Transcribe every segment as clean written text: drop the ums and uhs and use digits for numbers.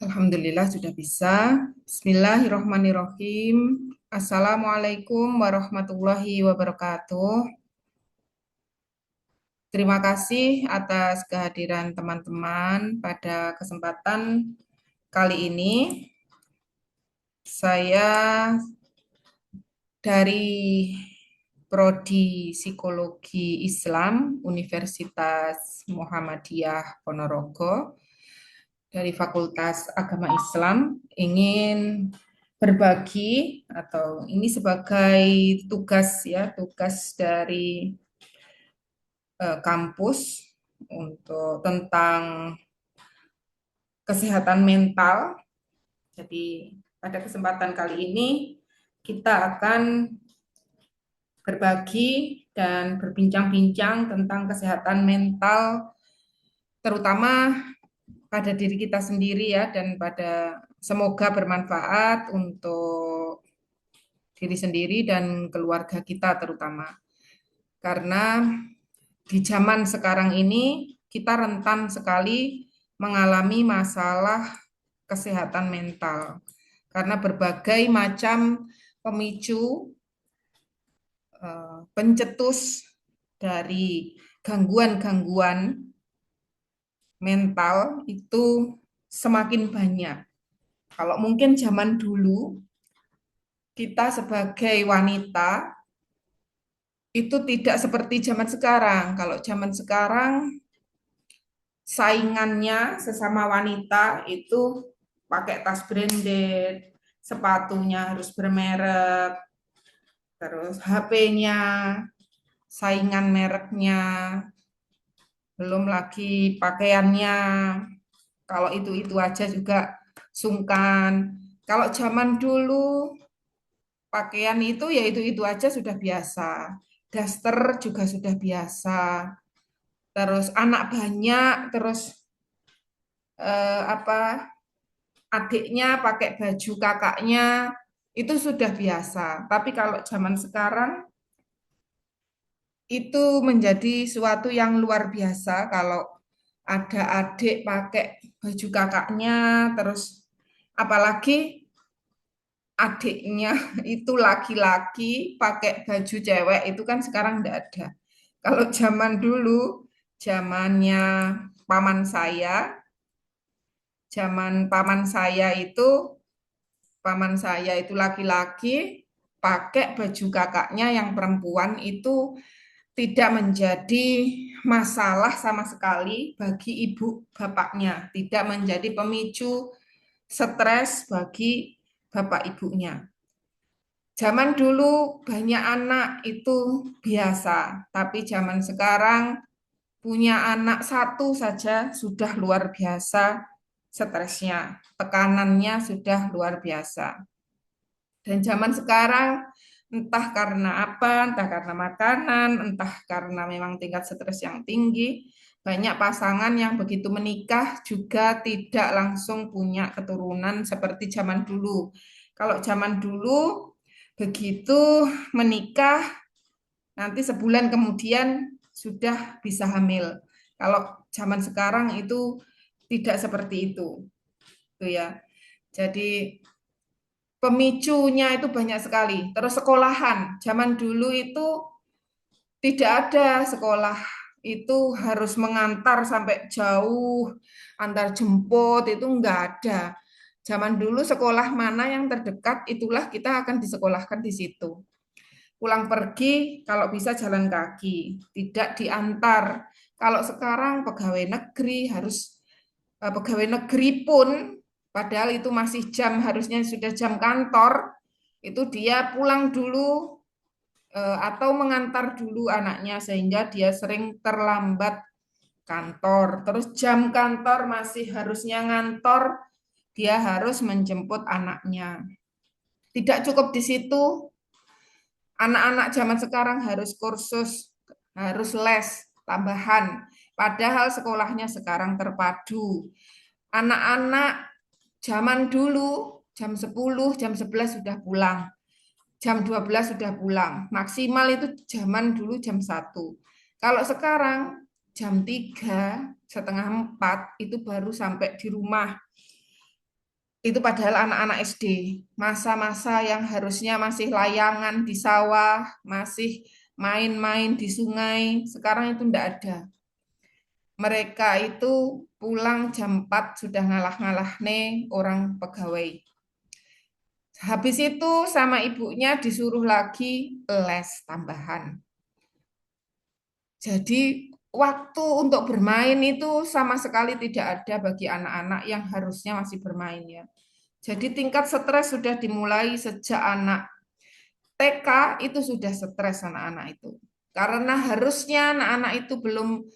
Alhamdulillah sudah bisa. Bismillahirrahmanirrahim. Assalamualaikum warahmatullahi wabarakatuh. Terima kasih atas kehadiran teman-teman pada kesempatan kali ini. Saya dari Prodi Psikologi Islam Universitas Muhammadiyah Ponorogo dari Fakultas Agama Islam ingin berbagi atau ini sebagai tugas ya, tugas dari kampus untuk tentang kesehatan mental. Jadi pada kesempatan kali ini kita akan berbagi dan berbincang-bincang tentang kesehatan mental terutama pada diri kita sendiri ya dan pada semoga bermanfaat untuk diri sendiri dan keluarga kita terutama. Karena di zaman sekarang ini kita rentan sekali mengalami masalah kesehatan mental karena berbagai macam pemicu pencetus dari gangguan-gangguan mental itu semakin banyak. Kalau mungkin zaman dulu kita sebagai wanita itu tidak seperti zaman sekarang. Kalau zaman sekarang saingannya sesama wanita itu pakai tas branded, sepatunya harus bermerek, terus HP-nya saingan mereknya, belum lagi pakaiannya. Kalau itu aja juga sungkan. Kalau zaman dulu pakaian itu aja sudah biasa. Daster juga sudah biasa. Terus anak banyak, terus apa adiknya pakai baju kakaknya itu sudah biasa. Tapi kalau zaman sekarang itu menjadi suatu yang luar biasa kalau ada adik pakai baju kakaknya, terus apalagi adiknya itu laki-laki pakai baju cewek itu kan sekarang enggak ada. Kalau zaman dulu, zamannya paman saya, zaman paman saya itu laki-laki pakai baju kakaknya yang perempuan itu tidak menjadi masalah sama sekali bagi ibu bapaknya, tidak menjadi pemicu stres bagi bapak ibunya. Zaman dulu banyak anak itu biasa, tapi zaman sekarang punya anak satu saja sudah luar biasa stresnya, tekanannya sudah luar biasa. Dan zaman sekarang entah karena apa, entah karena makanan, entah karena memang tingkat stres yang tinggi, banyak pasangan yang begitu menikah juga tidak langsung punya keturunan seperti zaman dulu. Kalau zaman dulu begitu menikah, nanti sebulan kemudian sudah bisa hamil. Kalau zaman sekarang itu tidak seperti itu ya. Jadi pemicunya itu banyak sekali. Terus sekolahan, zaman dulu itu tidak ada sekolah itu harus mengantar sampai jauh, antar jemput itu enggak ada. Zaman dulu sekolah mana yang terdekat itulah kita akan disekolahkan di situ. Pulang pergi kalau bisa jalan kaki, tidak diantar. Kalau sekarang pegawai negeri pun padahal itu masih jam harusnya sudah jam kantor, itu dia pulang dulu atau mengantar dulu anaknya sehingga dia sering terlambat kantor. Terus jam kantor masih harusnya ngantor, dia harus menjemput anaknya. Tidak cukup di situ, anak-anak zaman sekarang harus kursus, harus les tambahan. Padahal sekolahnya sekarang terpadu. Anak-anak zaman dulu jam 10, jam 11 sudah pulang. Jam 12 sudah pulang. Maksimal itu zaman dulu jam 1. Kalau sekarang jam 3, setengah 4 itu baru sampai di rumah. Itu padahal anak-anak SD, masa-masa yang harusnya masih layangan di sawah, masih main-main di sungai, sekarang itu enggak ada. Mereka itu pulang jam 4 sudah ngalah-ngalah nih orang pegawai. Habis itu sama ibunya disuruh lagi les tambahan. Jadi waktu untuk bermain itu sama sekali tidak ada bagi anak-anak yang harusnya masih bermain ya. Jadi tingkat stres sudah dimulai sejak anak TK itu sudah stres anak-anak itu. Karena harusnya anak-anak itu belum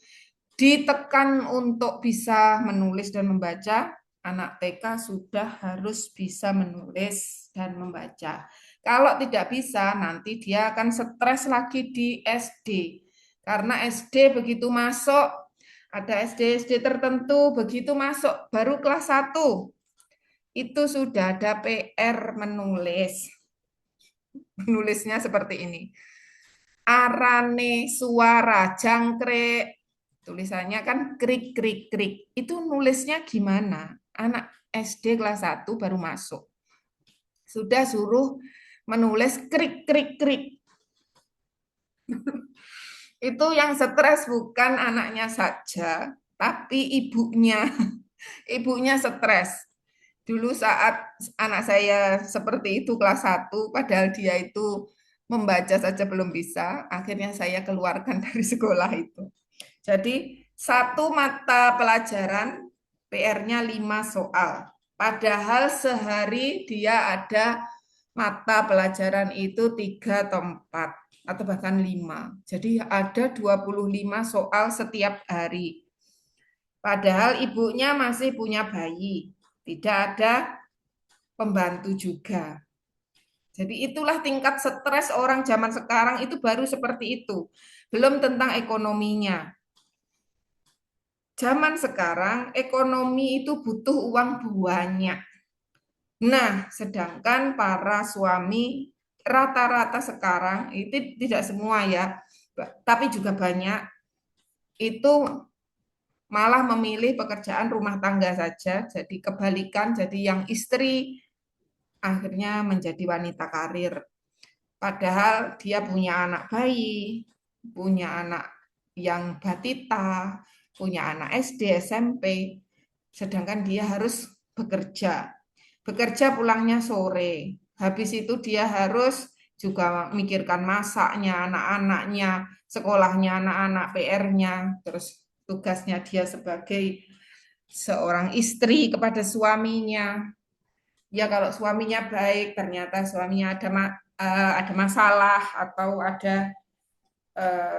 ditekan untuk bisa menulis dan membaca, anak TK sudah harus bisa menulis dan membaca. Kalau tidak bisa, nanti dia akan stres lagi di SD. Karena SD begitu masuk, ada SD-SD tertentu, begitu masuk baru kelas 1, itu sudah ada PR menulis. Menulisnya seperti ini. Arane suara jangkrik. Tulisannya kan krik krik krik. Itu nulisnya gimana? Anak SD kelas 1 baru masuk. Sudah suruh menulis krik krik krik. Itu yang stres bukan anaknya saja, tapi ibunya. Ibunya stres. Dulu saat anak saya seperti itu kelas 1, padahal dia itu membaca saja belum bisa, akhirnya saya keluarkan dari sekolah itu. Jadi satu mata pelajaran PR-nya 5 soal. Padahal sehari dia ada mata pelajaran itu 3 atau 4 atau bahkan 5. Jadi ada 25 soal setiap hari. Padahal ibunya masih punya bayi, tidak ada pembantu juga. Jadi itulah tingkat stres orang zaman sekarang itu baru seperti itu. Belum tentang ekonominya. Zaman sekarang ekonomi itu butuh uang banyak. Nah, sedangkan para suami rata-rata sekarang itu tidak semua ya, tapi juga banyak itu malah memilih pekerjaan rumah tangga saja. Jadi kebalikan, jadi yang istri akhirnya menjadi wanita karir. Padahal dia punya anak bayi, punya anak yang batita, punya anak SD, SMP, sedangkan dia harus bekerja. Bekerja pulangnya sore. Habis itu dia harus juga memikirkan masaknya, anak-anaknya, sekolahnya anak-anak, PR-nya, terus tugasnya dia sebagai seorang istri kepada suaminya. Ya kalau suaminya baik, ternyata suaminya ada masalah atau ada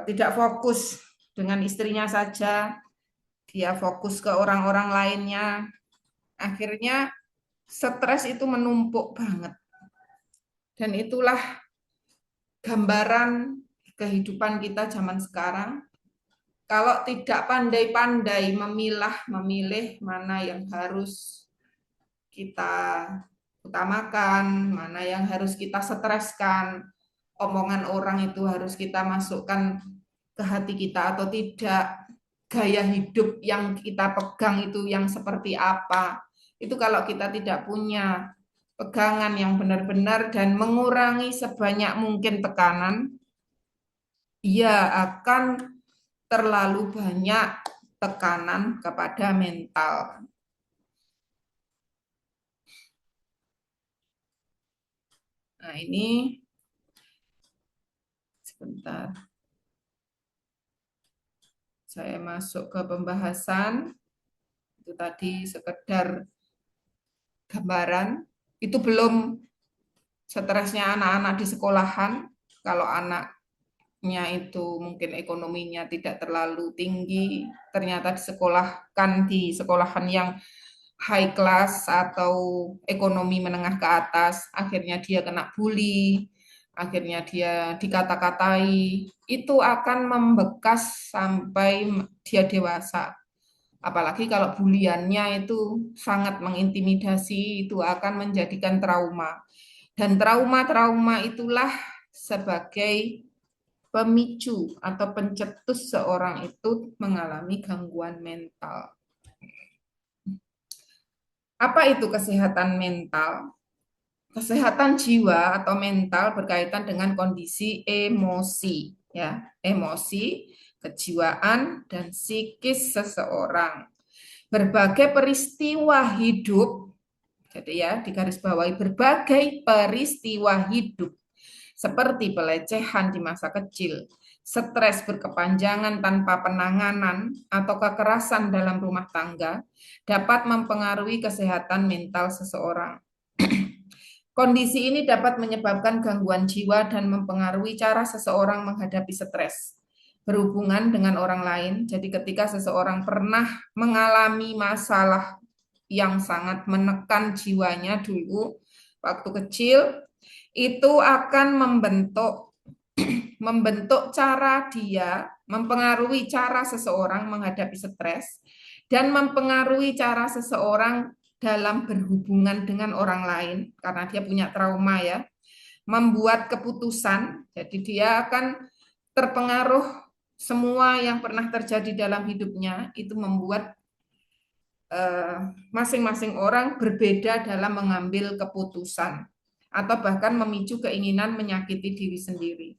tidak fokus dengan istrinya saja, dia fokus ke orang-orang lainnya, akhirnya stres itu menumpuk banget. Dan itulah gambaran kehidupan kita zaman sekarang. Kalau tidak pandai-pandai memilih mana yang harus kita utamakan, mana yang harus kita streskan, omongan orang itu harus kita masukkan ke hati kita atau tidak, gaya hidup yang kita pegang itu yang seperti apa. Itu kalau kita tidak punya pegangan yang benar-benar dan mengurangi sebanyak mungkin tekanan, ia akan terlalu banyak tekanan kepada mental. Nah, ini sebentar. Saya masuk ke pembahasan. Itu tadi sekedar gambaran. Itu belum stresnya anak-anak di sekolahan. Kalau anaknya itu mungkin ekonominya tidak terlalu tinggi, ternyata disekolahkan di sekolahan yang high class atau ekonomi menengah ke atas, akhirnya dia kena bully, akhirnya dia dikata-katai, itu akan membekas sampai dia dewasa. Apalagi kalau buliannya itu sangat mengintimidasi, itu akan menjadikan trauma. Dan trauma-trauma itulah sebagai pemicu atau pencetus seorang itu mengalami gangguan mental. Apa itu kesehatan mental? Kesehatan jiwa atau mental berkaitan dengan kondisi emosi, ya, emosi, kejiwaan, dan psikis seseorang. Berbagai peristiwa hidup, jadi ya, digarisbawahi berbagai peristiwa hidup seperti pelecehan di masa kecil, stres berkepanjangan tanpa penanganan, atau kekerasan dalam rumah tangga dapat mempengaruhi kesehatan mental seseorang. Kondisi ini dapat menyebabkan gangguan jiwa dan mempengaruhi cara seseorang menghadapi stres berhubungan dengan orang lain. Jadi ketika seseorang pernah mengalami masalah yang sangat menekan jiwanya dulu waktu kecil, itu akan membentuk cara dia, mempengaruhi cara seseorang menghadapi stres dan mempengaruhi cara seseorang dalam berhubungan dengan orang lain karena dia punya trauma ya, membuat keputusan. Jadi dia akan terpengaruh semua yang pernah terjadi dalam hidupnya itu membuat masing-masing orang berbeda dalam mengambil keputusan atau bahkan memicu keinginan menyakiti diri sendiri.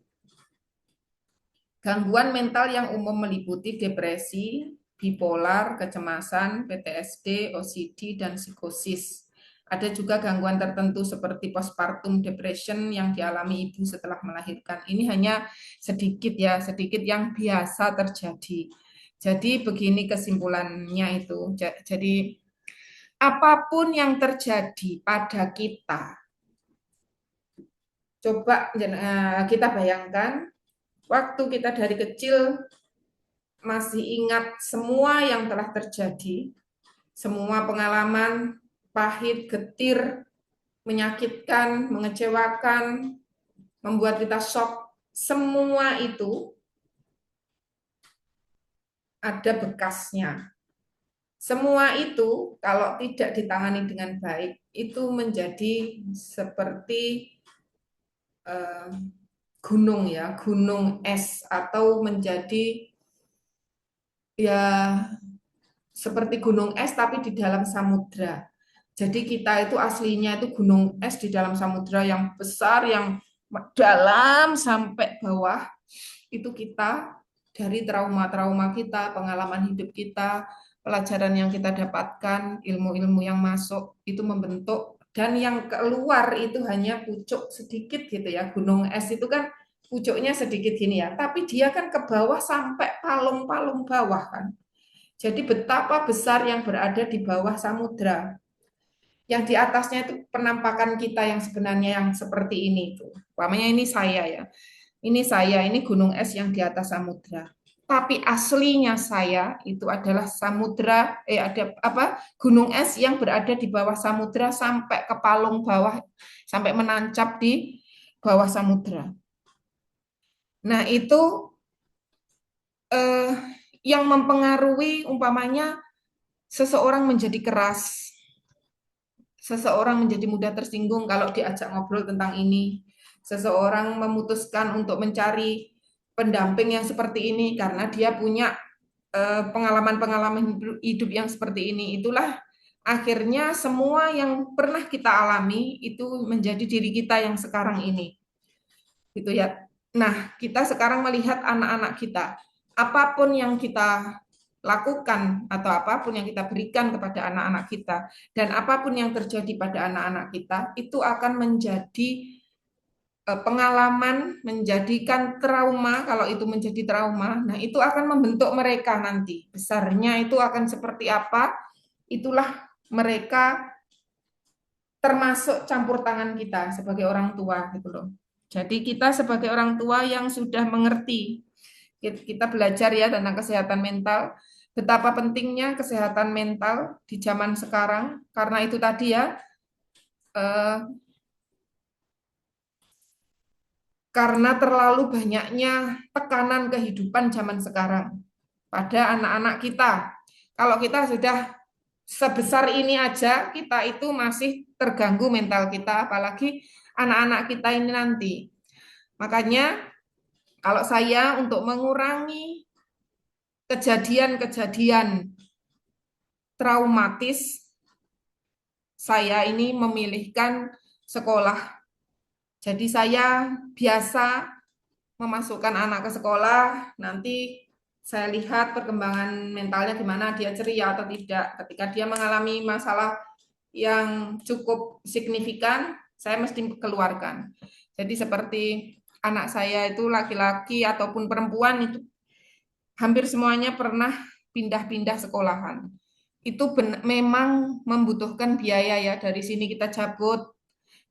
Gangguan mental yang umum meliputi depresi, bipolar, kecemasan, PTSD, OCD, dan psikosis. Ada juga gangguan tertentu seperti postpartum depression yang dialami ibu setelah melahirkan. Ini hanya sedikit ya, sedikit yang biasa terjadi. Jadi begini kesimpulannya itu. Jadi apapun yang terjadi pada kita, coba kita bayangkan waktu kita dari kecil masih ingat semua yang telah terjadi, semua pengalaman pahit, getir, menyakitkan, mengecewakan, membuat kita shock, semua itu ada bekasnya. Semua itu kalau tidak ditangani dengan baik, itu menjadi seperti gunung ya, gunung es atau menjadi ya seperti gunung es tapi di dalam samudra. Jadi kita itu aslinya itu gunung es di dalam samudra yang besar, yang dalam sampai bawah. Itu kita dari trauma-trauma kita, pengalaman hidup kita, pelajaran yang kita dapatkan, ilmu-ilmu yang masuk, itu membentuk. Dan yang keluar itu hanya pucuk sedikit gitu ya. Gunung es itu kan pucuknya sedikit gini ya, tapi dia kan ke bawah sampai palung-palung bawah kan. Jadi betapa besar yang berada di bawah samudra. Yang di atasnya itu penampakan kita yang sebenarnya yang seperti ini itu. Umpamanya ini saya ya. Ini saya, ini gunung es yang di atas samudra. Tapi aslinya saya itu adalah samudra, ada apa? Gunung es yang berada di bawah samudra sampai ke palung bawah, sampai menancap di bawah samudra. Nah, itu eh, yang mempengaruhi umpamanya seseorang menjadi keras, seseorang menjadi mudah tersinggung kalau diajak ngobrol tentang ini. Seseorang memutuskan untuk mencari pendamping yang seperti ini karena dia punya pengalaman-pengalaman hidup yang seperti ini. Itulah akhirnya semua yang pernah kita alami itu menjadi diri kita yang sekarang ini. Gitu ya. Nah, kita sekarang melihat anak-anak kita. Apapun yang kita lakukan atau apapun yang kita berikan kepada anak-anak kita dan apapun yang terjadi pada anak-anak kita itu akan menjadi pengalaman, menjadikan trauma. Kalau itu menjadi trauma, nah itu akan membentuk mereka nanti besarnya itu akan seperti apa, itulah mereka, termasuk campur tangan kita sebagai orang tua gitu loh. Jadi kita sebagai orang tua yang sudah mengerti, kita belajar ya tentang kesehatan mental, betapa pentingnya kesehatan mental di zaman sekarang, karena itu tadi ya, eh, karena terlalu banyaknya tekanan kehidupan zaman sekarang pada anak-anak kita. Kalau kita sudah sebesar ini aja, kita itu masih terganggu mental kita, apalagi anak-anak kita ini nanti. Makanya kalau saya untuk mengurangi kejadian-kejadian traumatis saya ini memilihkan sekolah. Jadi saya biasa memasukkan anak ke sekolah, nanti saya lihat perkembangan mentalnya gimana, dia ceria atau tidak. Ketika dia mengalami masalah yang cukup signifikan, saya mesti keluarkan. Jadi seperti anak saya itu laki-laki ataupun perempuan itu hampir semuanya pernah pindah-pindah sekolahan. Itu memang membutuhkan biaya ya. Dari sini kita cabut,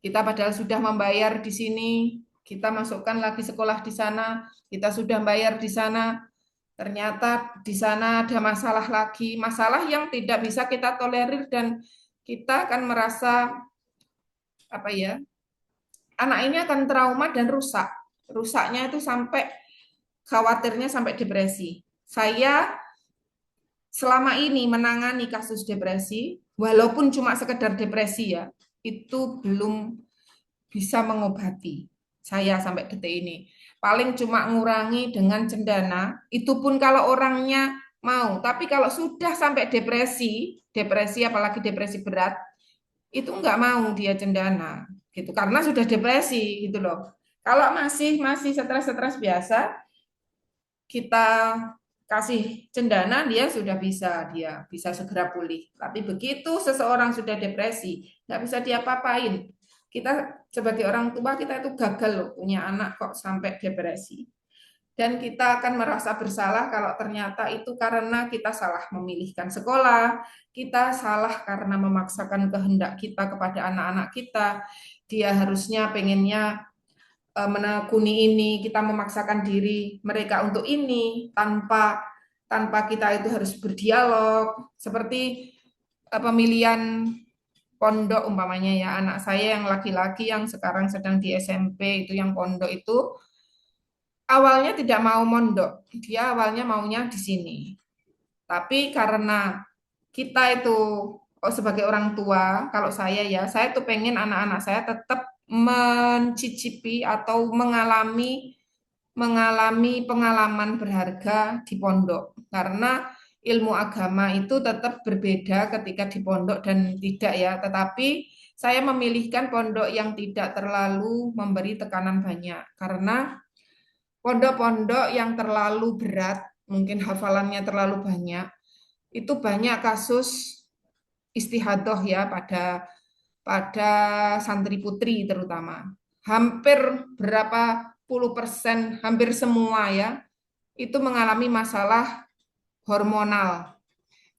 kita padahal sudah membayar di sini, kita masukkan lagi sekolah di sana, kita sudah bayar di sana, ternyata di sana ada masalah lagi, masalah yang tidak bisa kita tolerir dan kita akan merasa apa ya, anak ini akan trauma dan rusak. Rusaknya itu sampai khawatirnya sampai depresi. Saya selama ini menangani kasus depresi, walaupun cuma sekedar depresi ya, itu belum bisa mengobati saya sampai detik ini. Paling cuma ngurangi dengan cendana, itu pun kalau orangnya mau. Tapi kalau sudah sampai depresi, depresi apalagi depresi berat, itu nggak mau dia cendana gitu karena sudah depresi gitu loh. Kalau masih masih stres-stres biasa, kita kasih cendana dia bisa segera pulih. Tapi begitu seseorang sudah depresi, nggak bisa diapa-apain. Kita sebagai orang tua kita itu gagal loh punya anak kok sampai depresi. Dan kita akan merasa bersalah kalau ternyata itu karena kita salah memilihkan sekolah, kita salah karena memaksakan kehendak kita kepada anak-anak kita. Dia harusnya pengennya menekuni ini, kita memaksakan diri mereka untuk ini tanpa tanpa kita itu harus berdialog. Seperti pemilihan pondok umpamanya ya, anak saya yang laki-laki yang sekarang sedang di SMP itu yang pondok itu awalnya tidak mau mondok, dia awalnya maunya di sini. Tapi karena kita itu sebagai orang tua, kalau saya tuh pengen anak-anak saya tetap mencicipi atau mengalami mengalami pengalaman berharga di pondok. Karena ilmu agama itu tetap berbeda ketika di pondok dan tidak ya. Tetapi saya memilihkan pondok yang tidak terlalu memberi tekanan banyak. Karena pondok-pondok yang terlalu berat, mungkin hafalannya terlalu banyak, itu banyak kasus istihadoh ya pada santri putri terutama. Hampir berapa puluh persen, hampir semua ya, itu mengalami masalah hormonal.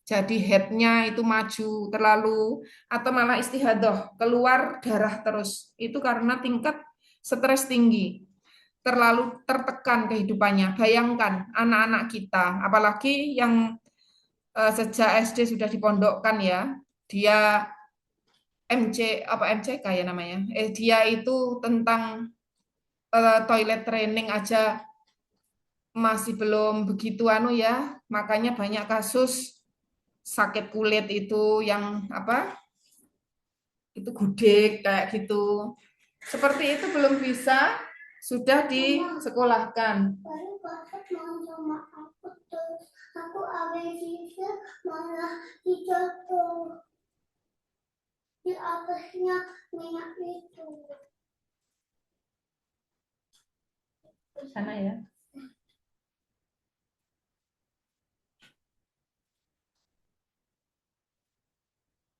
Jadi headnya itu maju terlalu, atau malah istihadoh, keluar darah terus. Itu karena tingkat stres tinggi, terlalu tertekan kehidupannya. Bayangkan anak-anak kita, apalagi yang sejak SD sudah dipondokkan ya, dia MCK ya namanya. Dia itu tentang toilet training aja masih belum begitu anu ya, makanya banyak kasus sakit kulit itu yang apa? Itu gudeg kayak gitu. Seperti itu belum bisa sudah disekolahkan. Baru kakak mau sama aku terus aku abisnya malah dijatuh di atasnya minyak itu. Sana ya.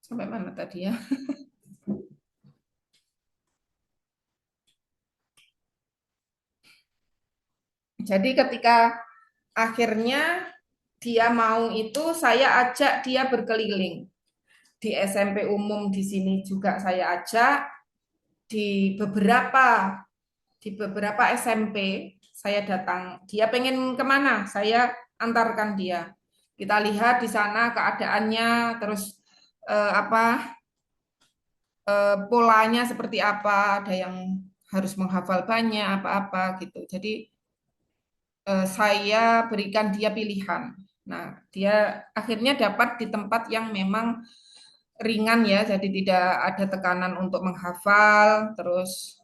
Sampai mana tadi ya? Jadi ketika akhirnya dia mau itu saya ajak dia berkeliling. Di SMP umum di sini juga saya ajak, di beberapa SMP saya datang. Dia pengen kemana? Saya antarkan dia. Kita lihat di sana keadaannya, terus apa polanya seperti apa. Ada yang harus menghafal banyak apa-apa gitu. Jadi saya berikan dia pilihan. Nah, dia akhirnya dapat di tempat yang memang ringan ya, jadi tidak ada tekanan untuk menghafal, terus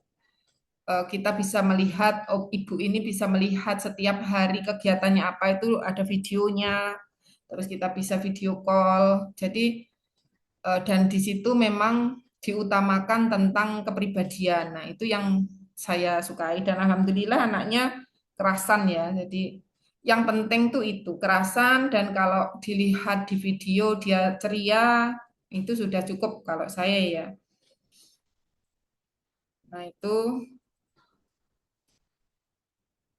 kita bisa melihat, oh, ibu ini bisa melihat setiap hari kegiatannya apa itu ada videonya, terus kita bisa video call. Jadi Dan di situ memang diutamakan tentang kepribadian. Nah, itu yang saya sukai dan alhamdulillah anaknya kerasan ya. Jadi yang penting tuh itu kerasan dan kalau dilihat di video dia ceria itu sudah cukup kalau saya ya. Nah, itu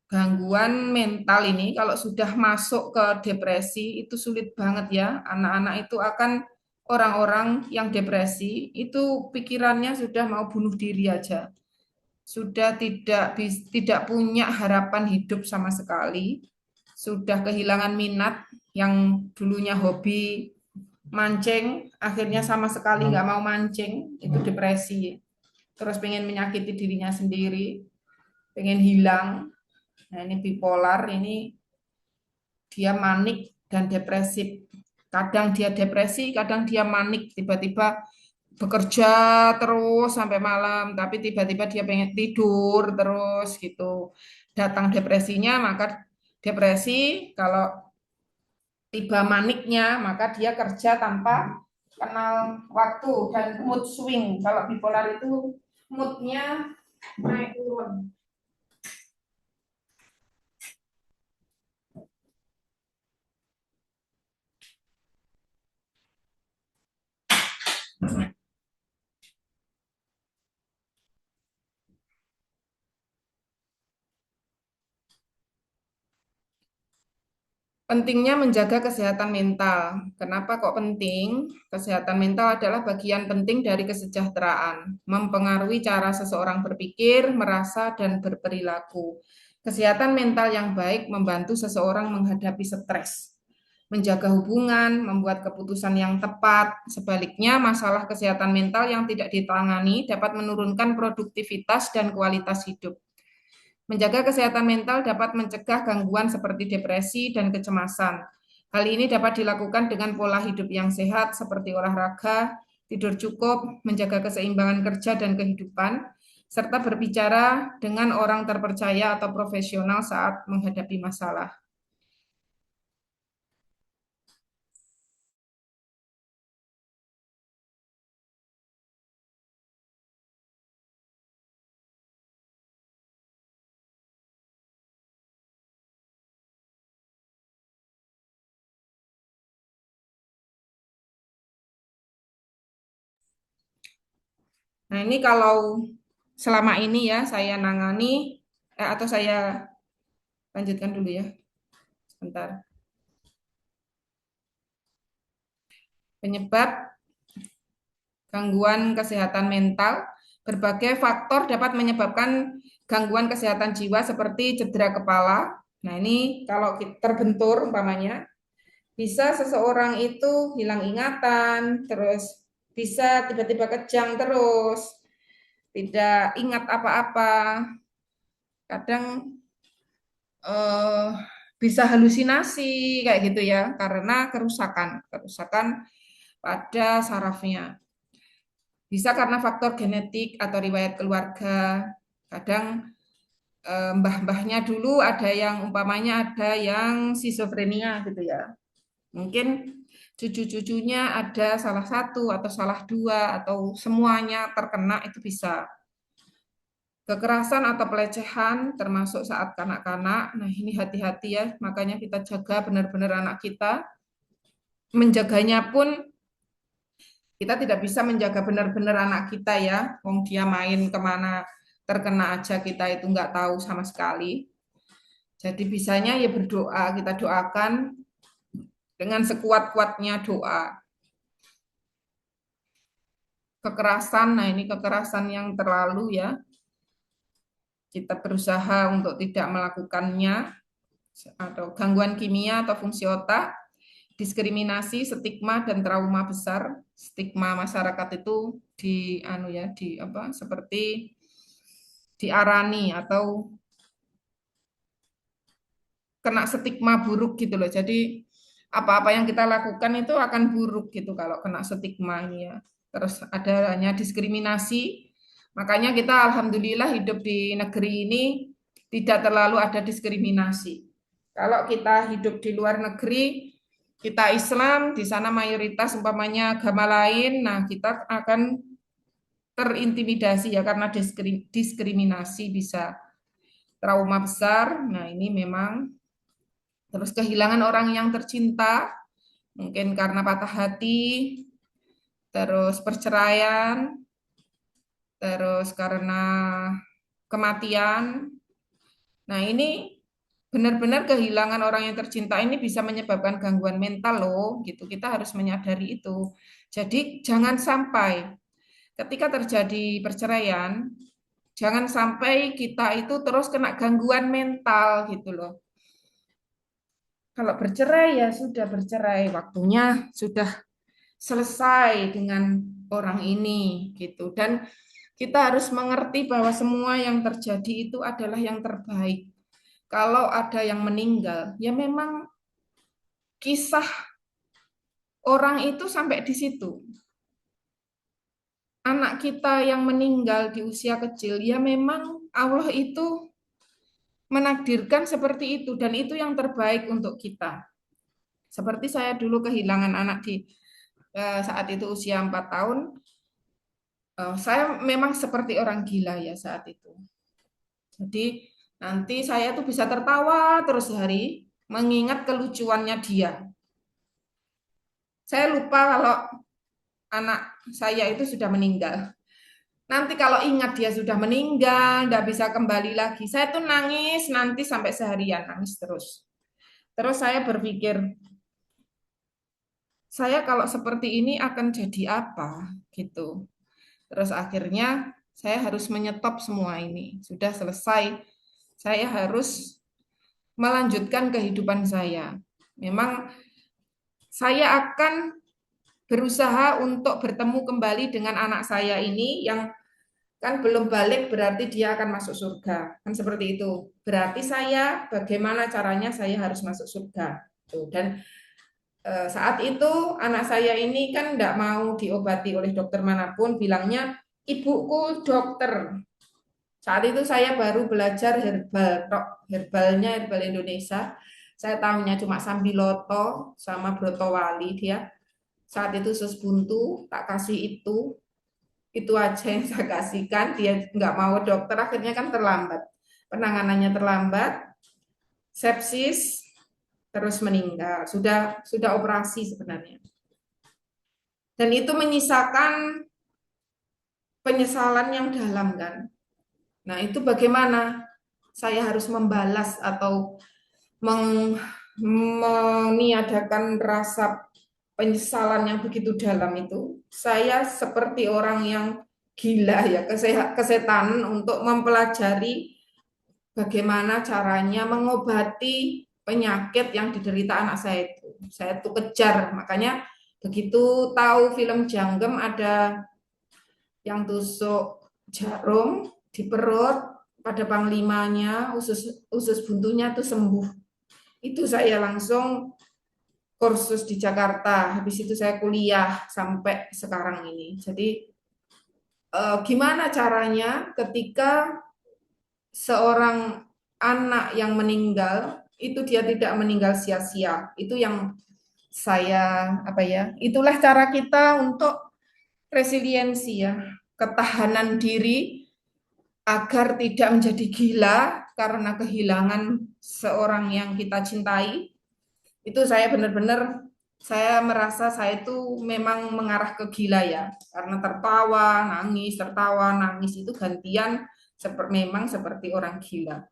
gangguan mental ini kalau sudah masuk ke depresi itu sulit banget ya. Anak-anak itu akan orang-orang yang depresi itu pikirannya sudah mau bunuh diri aja. Sudah tidak punya harapan hidup sama sekali. Sudah kehilangan minat yang dulunya hobi mancing, akhirnya sama sekali nggak mau mancing, itu depresi. Terus pengen menyakiti dirinya sendiri, pengen hilang. Nah, ini bipolar, ini dia manik dan depresif. Kadang dia depresi, kadang dia manik, tiba-tiba bekerja terus sampai malam, tapi tiba-tiba dia pengen tidur terus gitu. Datang depresinya, maka depresi, kalau tiba maniknya, maka dia kerja tanpa kenal waktu dan mood swing. Kalau bipolar itu moodnya naik turun. Pentingnya menjaga kesehatan mental. Kenapa kok penting? Kesehatan mental adalah bagian penting dari kesejahteraan, mempengaruhi cara seseorang berpikir, merasa, dan berperilaku. Kesehatan mental yang baik membantu seseorang menghadapi stres, menjaga hubungan, membuat keputusan yang tepat. Sebaliknya, masalah kesehatan mental yang tidak ditangani dapat menurunkan produktivitas dan kualitas hidup. Menjaga kesehatan mental dapat mencegah gangguan seperti depresi dan kecemasan. Hal ini dapat dilakukan dengan pola hidup yang sehat seperti olahraga, tidur cukup, menjaga keseimbangan kerja dan kehidupan, serta berbicara dengan orang terpercaya atau profesional saat menghadapi masalah. Nah, ini kalau selama ini ya saya nangani atau saya lanjutkan dulu ya, sebentar. Penyebab gangguan kesehatan mental, berbagai faktor dapat menyebabkan gangguan kesehatan jiwa seperti cedera kepala. Nah, ini kalau terbentur umpamanya, bisa seseorang itu hilang ingatan, terus bisa tiba-tiba kejang terus, tidak ingat apa-apa. Kadang eh, bisa halusinasi kayak gitu ya, karena kerusakan pada sarafnya. Bisa karena faktor genetik atau riwayat keluarga. Kadang mbah-mbahnya dulu ada yang umpamanya ada yang skizofrenia gitu ya. Mungkin cucu-cucunya ada salah satu atau salah dua atau semuanya terkena itu bisa. Kekerasan atau pelecehan termasuk saat kanak-kanak. Nah, ini hati-hati ya. Makanya kita jaga benar-benar anak kita. Menjaganya pun kita tidak bisa menjaga benar-benar anak kita ya. Wong dia main kemana terkena aja kita itu nggak tahu sama sekali. Jadi bisanya ya berdoa, kita doakan dengan sekuat-kuatnya doa. Kekerasan, nah ini kekerasan yang terlalu ya. Kita berusaha untuk tidak melakukannya atau gangguan kimia atau fungsi otak, diskriminasi, stigma dan trauma besar. Stigma masyarakat itu di anu ya, di apa seperti diarani atau kena stigma buruk gitu loh. Jadi apa-apa yang kita lakukan itu akan buruk gitu kalau kena stigma ini ya. Terus ada hanya diskriminasi. Makanya kita alhamdulillah hidup di negeri ini tidak terlalu ada diskriminasi. Kalau kita hidup di luar negeri, kita Islam, di sana mayoritas umpamanya agama lain, nah kita akan terintimidasi ya karena diskriminasi bisa trauma besar. Nah, ini memang terus kehilangan orang yang tercinta, mungkin karena patah hati, terus perceraian, terus karena kematian. Nah, ini benar-benar kehilangan orang yang tercinta ini bisa menyebabkan gangguan mental loh, gitu. Kita harus menyadari itu. Jadi jangan sampai ketika terjadi perceraian, jangan sampai kita itu terus kena gangguan mental gitu loh. Kalau bercerai ya sudah bercerai, waktunya sudah selesai dengan orang ini gitu. Dan kita harus mengerti bahwa semua yang terjadi itu adalah yang terbaik. Kalau ada yang meninggal, ya memang kisah orang itu sampai di situ. Anak kita yang meninggal di usia kecil, ya memang Allah itu menakdirkan seperti itu dan itu yang terbaik untuk kita. Seperti saya dulu kehilangan anak di saat itu usia 4 tahun, saya memang seperti orang gila ya saat itu. Jadi nanti saya tuh bisa tertawa terus hari mengingat kelucuannya dia. Saya lupa kalau anak saya itu sudah meninggal. Nanti kalau ingat dia sudah meninggal, nggak bisa kembali lagi. Saya tuh nangis nanti sampai seharian, nangis terus. Terus saya berpikir, saya kalau seperti ini akan jadi apa gitu. Terus akhirnya saya harus menyetop semua ini. Sudah selesai, saya harus melanjutkan kehidupan saya. Memang saya akan berusaha untuk bertemu kembali dengan anak saya ini yang kan belum balik berarti dia akan masuk surga. Kan seperti itu. Berarti saya bagaimana caranya saya harus masuk surga. Tuh. Dan saat itu anak saya ini kan tidak mau diobati oleh dokter manapun, bilangnya ibuku dokter. Saat itu saya baru belajar herbal, herbalnya herbal Indonesia. Saya tahunya cuma Sambiloto sama Brotowali dia. Saat itu sus buntu, tak kasih itu aja yang saya kasihkan. Dia nggak mau dokter, akhirnya kan terlambat. Penanganannya terlambat, sepsis, terus meninggal. Sudah operasi sebenarnya. Dan itu menyisakan penyesalan yang dalam kan. Nah, itu bagaimana saya harus membalas atau meniadakan rasa penyesalan yang begitu dalam itu. Saya seperti orang yang gila ya, kesetanan untuk mempelajari bagaimana caranya mengobati penyakit yang diderita anak saya itu. Saya tuh kejar, makanya begitu tahu film Janggem ada yang tusuk jarum di perut pada panglimanya, usus usus buntunya tuh sembuh. Itu saya langsung kursus di Jakarta. Habis itu saya kuliah sampai sekarang ini. Jadi gimana caranya ketika seorang anak yang meninggal itu dia tidak meninggal sia-sia. Itu yang saya apa ya? Itulah cara kita untuk resiliensi ya, ketahanan diri agar tidak menjadi gila karena kehilangan seorang yang kita cintai. Itu saya benar-benar saya merasa saya itu memang mengarah ke gila ya, karena tertawa, nangis itu gantian memang seperti orang gila.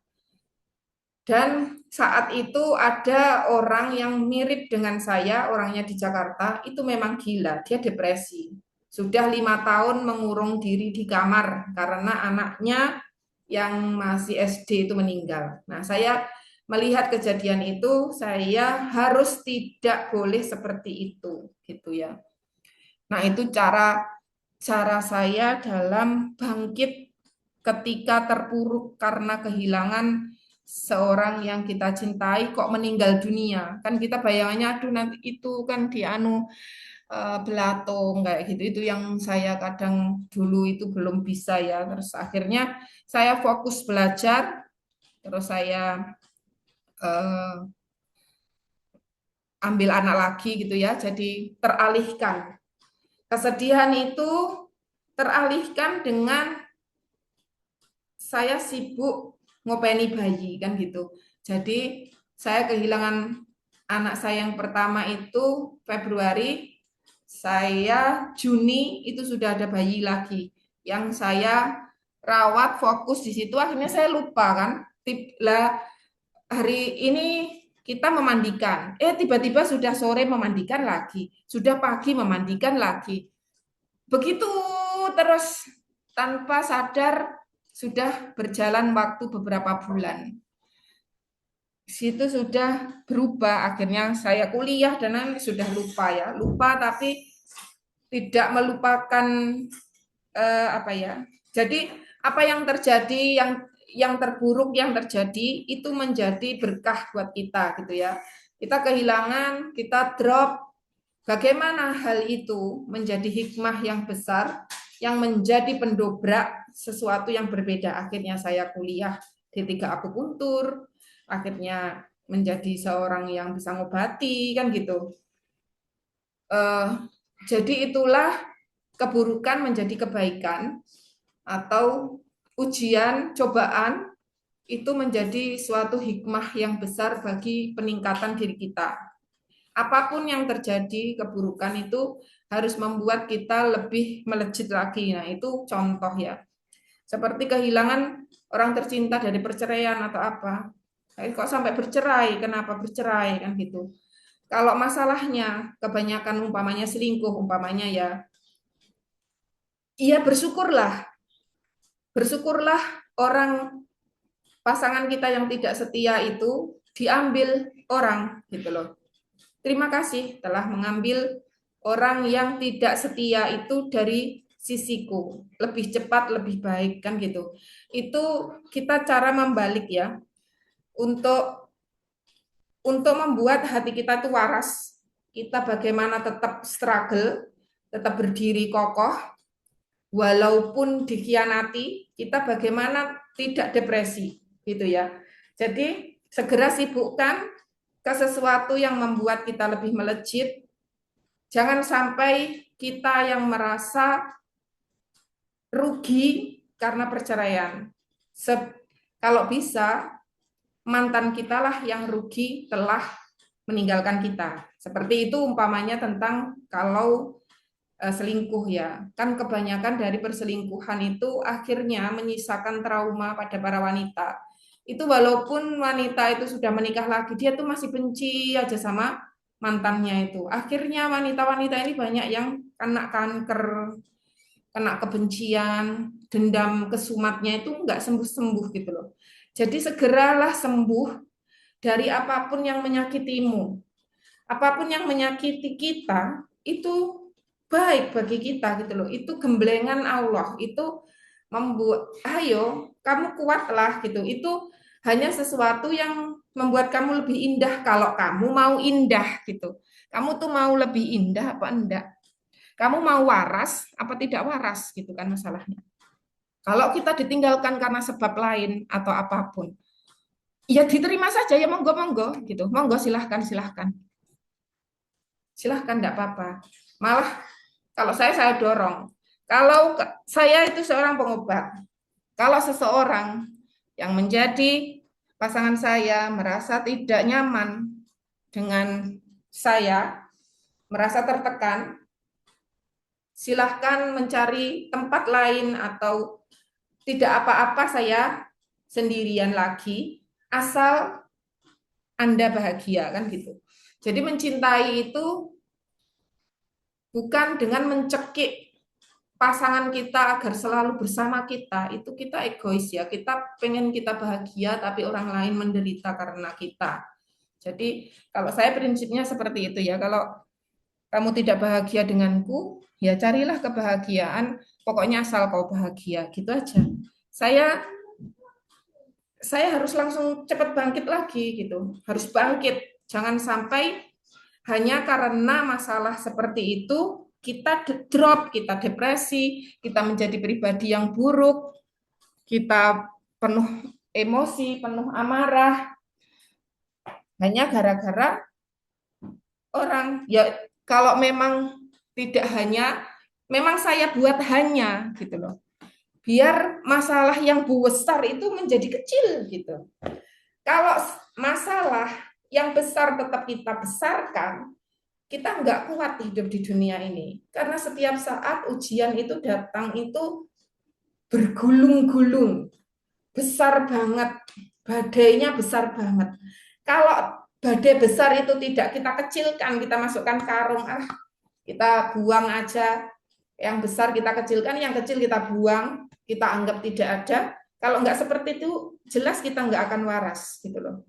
Dan saat itu ada orang yang mirip dengan saya, orangnya di Jakarta, itu memang gila, dia depresi. Sudah 5 tahun mengurung diri di kamar karena anaknya yang masih SD itu meninggal. Nah, saya melihat kejadian itu, saya harus tidak boleh seperti itu, gitu ya. Nah, itu cara cara saya dalam bangkit ketika terpuruk karena kehilangan seorang yang kita cintai kok meninggal dunia. Kan kita bayangannya aduh nanti itu kan dianu belatung kayak gitu. Itu yang saya kadang dulu itu belum bisa ya. Terus akhirnya saya fokus belajar, terus saya eh, ambil anak lagi gitu ya. Jadi teralihkan. Kesedihan itu teralihkan dengan saya sibuk ngopeni bayi kan gitu. Jadi saya kehilangan anak saya yang pertama itu Februari, saya Juni itu sudah ada bayi lagi yang saya rawat fokus di situ. Akhirnya saya lupa kan. Lah hari ini kita memandikan. Tiba-tiba sudah sore memandikan lagi, sudah pagi memandikan lagi. Begitu terus tanpa sadar sudah berjalan waktu beberapa bulan. Situ sudah berubah, akhirnya saya kuliah dan sudah lupa ya, lupa tapi tidak melupakan apa ya. Jadi apa yang terjadi, yang terburuk yang terjadi itu menjadi berkah buat kita gitu ya. Kita kehilangan, kita drop. Bagaimana hal itu menjadi hikmah yang besar yang menjadi pendobrak sesuatu yang berbeda. Akhirnya saya kuliah di tiga akupuntur, akhirnya menjadi seorang yang bisa ngobati kan gitu. Eh, jadi itulah keburukan menjadi kebaikan atau ujian, cobaan itu menjadi suatu hikmah yang besar bagi peningkatan diri kita. Apapun yang terjadi, keburukan itu harus membuat kita lebih melejit lagi. Nah, itu contoh ya. Seperti kehilangan orang tercinta dari perceraian atau apa. Kok sampai bercerai? Kenapa bercerai? Kan gitu. Kalau masalahnya kebanyakan umpamanya selingkuh, umpamanya ya, iya bersyukurlah. Bersyukurlah orang pasangan kita yang tidak setia itu diambil orang gitu loh. Terima kasih telah mengambil orang yang tidak setia itu dari sisiku. Lebih cepat, lebih baik kan gitu. Itu kita cara membalik ya untuk membuat hati kita itu waras. Kita bagaimana tetap struggle, tetap berdiri kokoh walaupun dikhianati, kita bagaimana tidak depresi gitu ya. Jadi segera sibukkan ke sesuatu yang membuat kita lebih melejit. Jangan sampai kita yang merasa rugi karena perceraian. Kalau bisa, mantan kita lah yang rugi telah meninggalkan kita. Seperti itu umpamanya tentang kalau selingkuh ya. Kan kebanyakan dari perselingkuhan itu akhirnya menyisakan trauma pada para wanita. Itu walaupun wanita itu sudah menikah lagi, dia tuh masih benci aja sama mantannya itu. Akhirnya wanita-wanita ini banyak yang kena kanker, kena kebencian, dendam kesumatnya itu nggak sembuh-sembuh gitu loh. Jadi segeralah sembuh dari apapun yang menyakitimu. Apapun yang menyakiti kita itu baik bagi kita gitu loh. Itu gemblengan Allah. Itu membuat ayo kamu kuatlah gitu. Itu hanya sesuatu yang membuat kamu lebih indah kalau kamu mau indah gitu. Kamu tuh mau lebih indah apa enggak? Kamu mau waras apa tidak waras gitu kan masalahnya. Kalau kita ditinggalkan karena sebab lain atau apapun, ya diterima saja ya monggo monggo gitu. Monggo silahkan silahkan. Silahkan enggak apa-apa. Malah kalau saya dorong. Kalau saya itu seorang pengobat. Kalau seseorang yang menjadi pasangan saya merasa tidak nyaman dengan saya, merasa tertekan, silahkan mencari tempat lain atau tidak apa-apa saya sendirian lagi, asal Anda bahagia kan gitu. Jadi mencintai itu bukan dengan mencekik pasangan kita agar selalu bersama kita, itu kita egois ya. Kita pengen kita bahagia tapi orang lain menderita karena kita. Jadi kalau saya prinsipnya seperti itu ya. Kalau kamu tidak bahagia denganku, ya carilah kebahagiaan. Pokoknya asal kau bahagia, gitu aja. Saya harus langsung cepat bangkit lagi gitu. Harus bangkit. Jangan sampai hanya karena masalah seperti itu kita drop, kita depresi, kita menjadi pribadi yang buruk, kita penuh emosi, penuh amarah, hanya gara-gara orang. Ya kalau memang tidak hanya, memang saya buat hanya gitu loh. Biar masalah yang besar itu menjadi kecil gitu. Kalau masalah yang besar tetap kita besarkan, kita nggak kuat hidup di dunia ini. Karena setiap saat ujian itu datang itu bergulung-gulung, besar banget, badainya besar banget. Kalau badai besar itu tidak kita kecilkan, kita masukkan karung, kita buang aja. Yang besar kita kecilkan, yang kecil kita buang, kita anggap tidak ada. Kalau nggak seperti itu, jelas kita nggak akan waras gitu loh.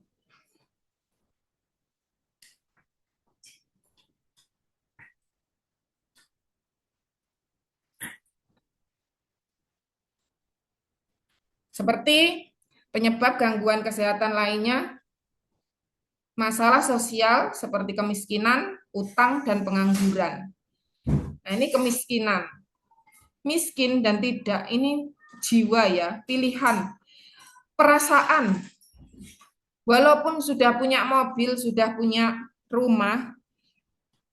Seperti penyebab gangguan kesehatan lainnya, masalah sosial seperti kemiskinan, utang, dan pengangguran. Nah, ini kemiskinan. Miskin dan tidak, ini jiwa ya, pilihan, perasaan. Walaupun sudah punya mobil, sudah punya rumah,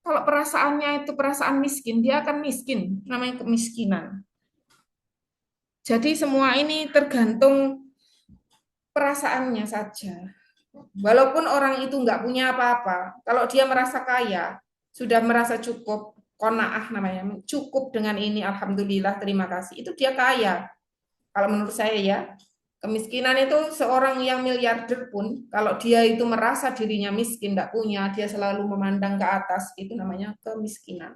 kalau perasaannya itu perasaan miskin, dia akan miskin, namanya kemiskinan. Jadi semua ini tergantung perasaannya saja. Walaupun orang itu nggak punya apa-apa, kalau dia merasa kaya, sudah merasa cukup, qanaah namanya, cukup dengan ini, alhamdulillah, terima kasih, itu dia kaya. Kalau menurut saya ya, kemiskinan itu seorang yang miliarder pun, kalau dia itu merasa dirinya miskin, nggak punya, dia selalu memandang ke atas, itu namanya kemiskinan.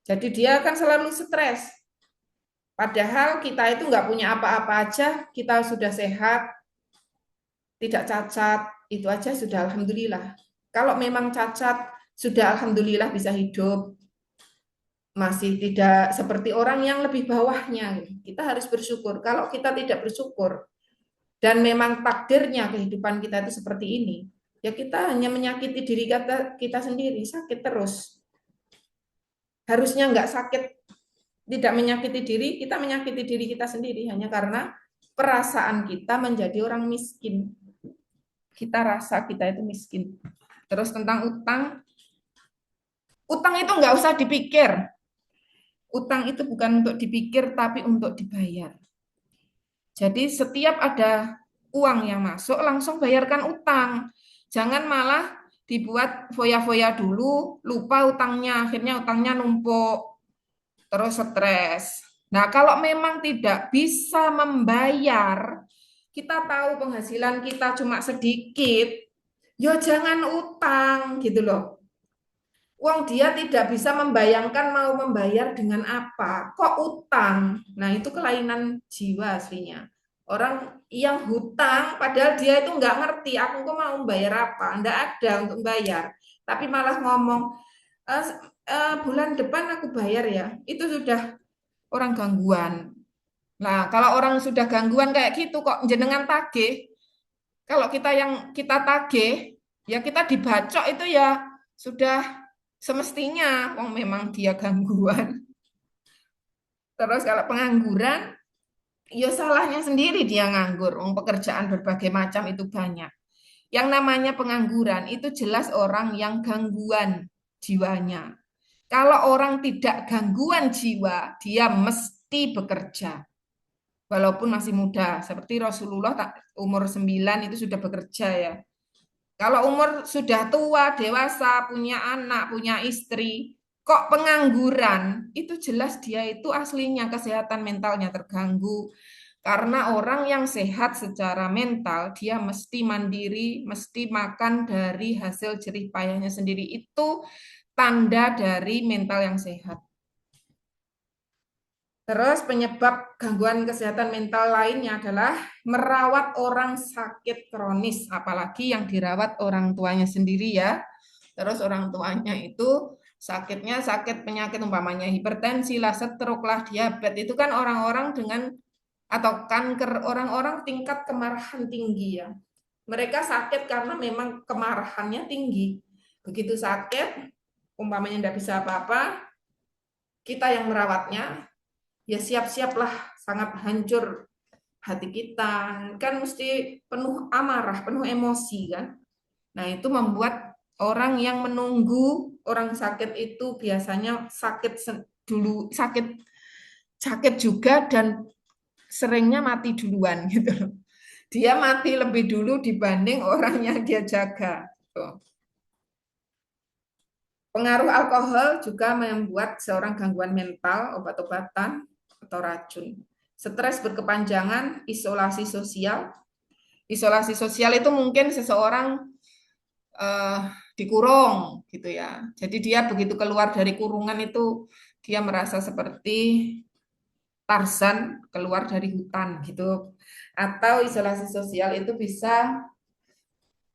Jadi dia akan selalu stres. Padahal kita itu nggak punya apa-apa aja, kita sudah sehat, tidak cacat, itu aja sudah alhamdulillah. Kalau memang cacat, sudah alhamdulillah bisa hidup, masih tidak seperti orang yang lebih bawahnya. Kita harus bersyukur. Kalau kita tidak bersyukur, dan memang takdirnya kehidupan kita itu seperti ini, ya kita hanya menyakiti diri kita sendiri, sakit terus. Harusnya nggak sakit, tidak menyakiti diri, kita menyakiti diri kita sendiri hanya karena perasaan kita menjadi orang miskin. Kita rasa kita itu miskin. Terus tentang utang, utang itu nggak usah dipikir. Utang itu bukan untuk dipikir, tapi untuk dibayar. Jadi setiap ada uang yang masuk, langsung bayarkan utang. Jangan malah dibuat foya-foya dulu, lupa utangnya, akhirnya utangnya numpuk, terus stres. Nah, kalau memang tidak bisa membayar, kita tahu penghasilan kita cuma sedikit, ya jangan utang gitu loh. Uang dia tidak bisa membayangkan mau membayar dengan apa, kok utang. Nah, itu kelainan jiwa aslinya. Orang yang hutang, padahal dia itu nggak ngerti, aku kok mau membayar apa, nggak ada untuk membayar. Tapi malah ngomong, "Eh, bulan depan aku bayar ya." Itu sudah orang gangguan. Nah, kalau orang sudah gangguan kayak gitu kok jenengan tagih, kalau kita yang kita tagih, ya kita dibacok itu ya sudah semestinya, wong memang dia gangguan. Terus kalau pengangguran, ya salahnya sendiri dia nganggur. Wong pekerjaan berbagai macam itu banyak. Yang namanya pengangguran itu jelas orang yang gangguan jiwanya. Kalau orang tidak gangguan jiwa, dia mesti bekerja. Walaupun masih muda, seperti Rasulullah umur 9 itu sudah bekerja ya. Kalau umur sudah tua, dewasa, punya anak, punya istri, kok pengangguran, itu jelas dia itu aslinya kesehatan mentalnya terganggu. Karena orang yang sehat secara mental, dia mesti mandiri, mesti makan dari hasil jerih payahnya sendiri. Itu tanda dari mental yang sehat. Terus penyebab gangguan kesehatan mental lainnya adalah merawat orang sakit kronis, apalagi yang dirawat orang tuanya sendiri ya. Terus orang tuanya itu sakitnya sakit penyakit umpamanya hipertensi lah, stroke lah, diabetes, itu kan orang-orang dengan atau kanker, orang-orang tingkat kemarahan tinggi ya. Mereka sakit karena memang kemarahannya tinggi. Begitu sakit, umpamanya tidak bisa apa-apa, kita yang merawatnya, ya siap-siaplah sangat hancur hati kita, kan mesti penuh amarah, penuh emosi kan. Nah, itu membuat orang yang menunggu orang sakit itu biasanya dulu sakit juga dan seringnya mati duluan gitu. Dia mati lebih dulu dibanding orang yang dia jaga. Tuh. Pengaruh alkohol juga membuat seorang gangguan mental, obat-obatan, atau racun. Stres berkepanjangan, isolasi sosial. Isolasi sosial itu mungkin seseorang eh, dikurung gitu ya. Jadi dia begitu keluar dari kurungan itu dia merasa seperti Tarzan keluar dari hutan gitu. Atau isolasi sosial itu bisa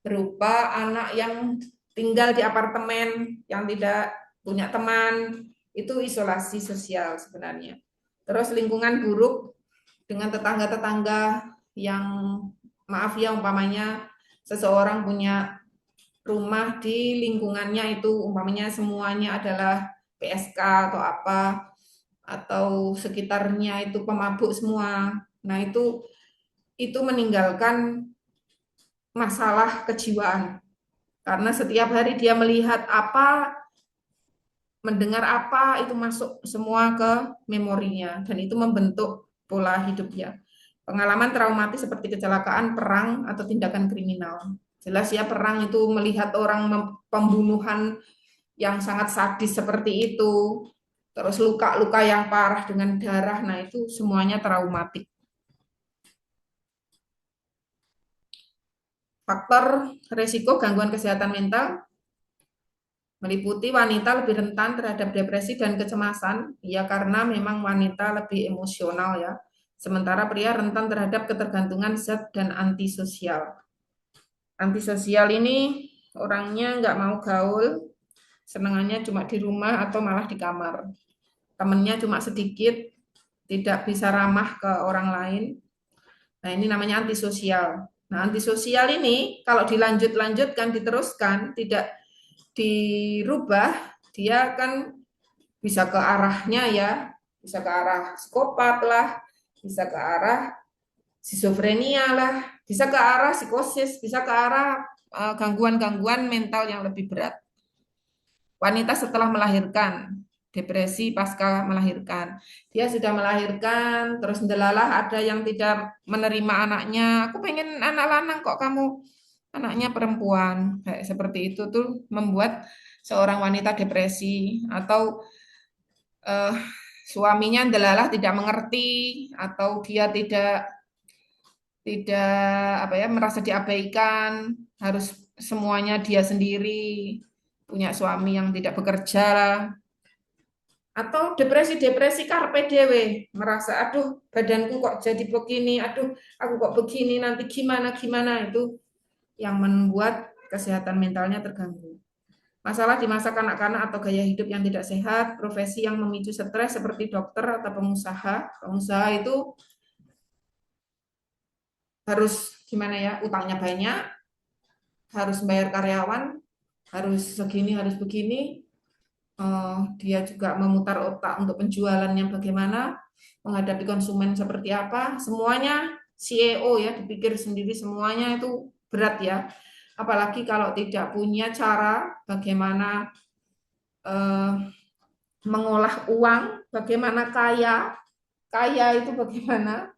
berupa anak yang tinggal di apartemen yang tidak punya teman, itu isolasi sosial sebenarnya. Terus lingkungan buruk dengan tetangga-tetangga yang maaf ya umpamanya seseorang punya rumah di lingkungannya itu umpamanya semuanya adalah PSK atau apa atau sekitarnya itu pemabuk semua. Nah, itu meninggalkan masalah kejiwaan karena setiap hari dia melihat apa, mendengar apa itu masuk semua ke memorinya dan itu membentuk pola hidupnya. Pengalaman traumatis seperti kecelakaan, perang atau tindakan kriminal. Jelas ya perang itu melihat orang pembunuhan yang sangat sadis seperti itu, terus luka-luka yang parah dengan darah, nah itu semuanya traumatik. Faktor resiko gangguan kesehatan mental meliputi wanita lebih rentan terhadap depresi dan kecemasan, ya karena memang wanita lebih emosional ya. Sementara pria rentan terhadap ketergantungan zat dan antisosial. Antisosial ini orangnya nggak mau gaul, senangannya cuma di rumah atau malah di kamar. Temennya cuma sedikit, tidak bisa ramah ke orang lain. Nah, ini namanya antisosial. Nah, antisosial ini kalau dilanjutkan, diteruskan, tidak dirubah, dia kan bisa ke arahnya ya, bisa ke arah psikopat lah, bisa ke arah skizofrenia lah, bisa ke arah psikosis, bisa ke arah gangguan-gangguan mental yang lebih berat. Wanita setelah melahirkan, depresi pasca melahirkan. Dia sudah melahirkan, terus ndelalah ada yang tidak menerima anaknya. Aku pengen anak lanang kok kamu anaknya perempuan. Kayak seperti itu tuh membuat seorang wanita depresi atau eh, suaminya ndelalah tidak mengerti atau dia tidak tidak apa ya merasa diabaikan, harus semuanya dia sendiri, punya suami yang tidak bekerja atau depresi-depresi karpe dewe, merasa aduh badanku kok jadi begini, aduh aku kok begini nanti gimana gimana itu yang membuat kesehatan mentalnya terganggu. Masalah di masa kanak-kanak atau gaya hidup yang tidak sehat, profesi yang memicu stres seperti dokter atau pengusaha. Pengusaha itu harus gimana ya, utangnya banyak, harus bayar karyawan, harus segini, harus begini. Dia juga memutar otak untuk penjualannya bagaimana, menghadapi konsumen seperti apa. Semuanya CEO ya, dipikir sendiri semuanya itu berat ya. Apalagi kalau tidak punya cara bagaimana eh, mengolah uang, bagaimana kaya, kaya itu bagaimana,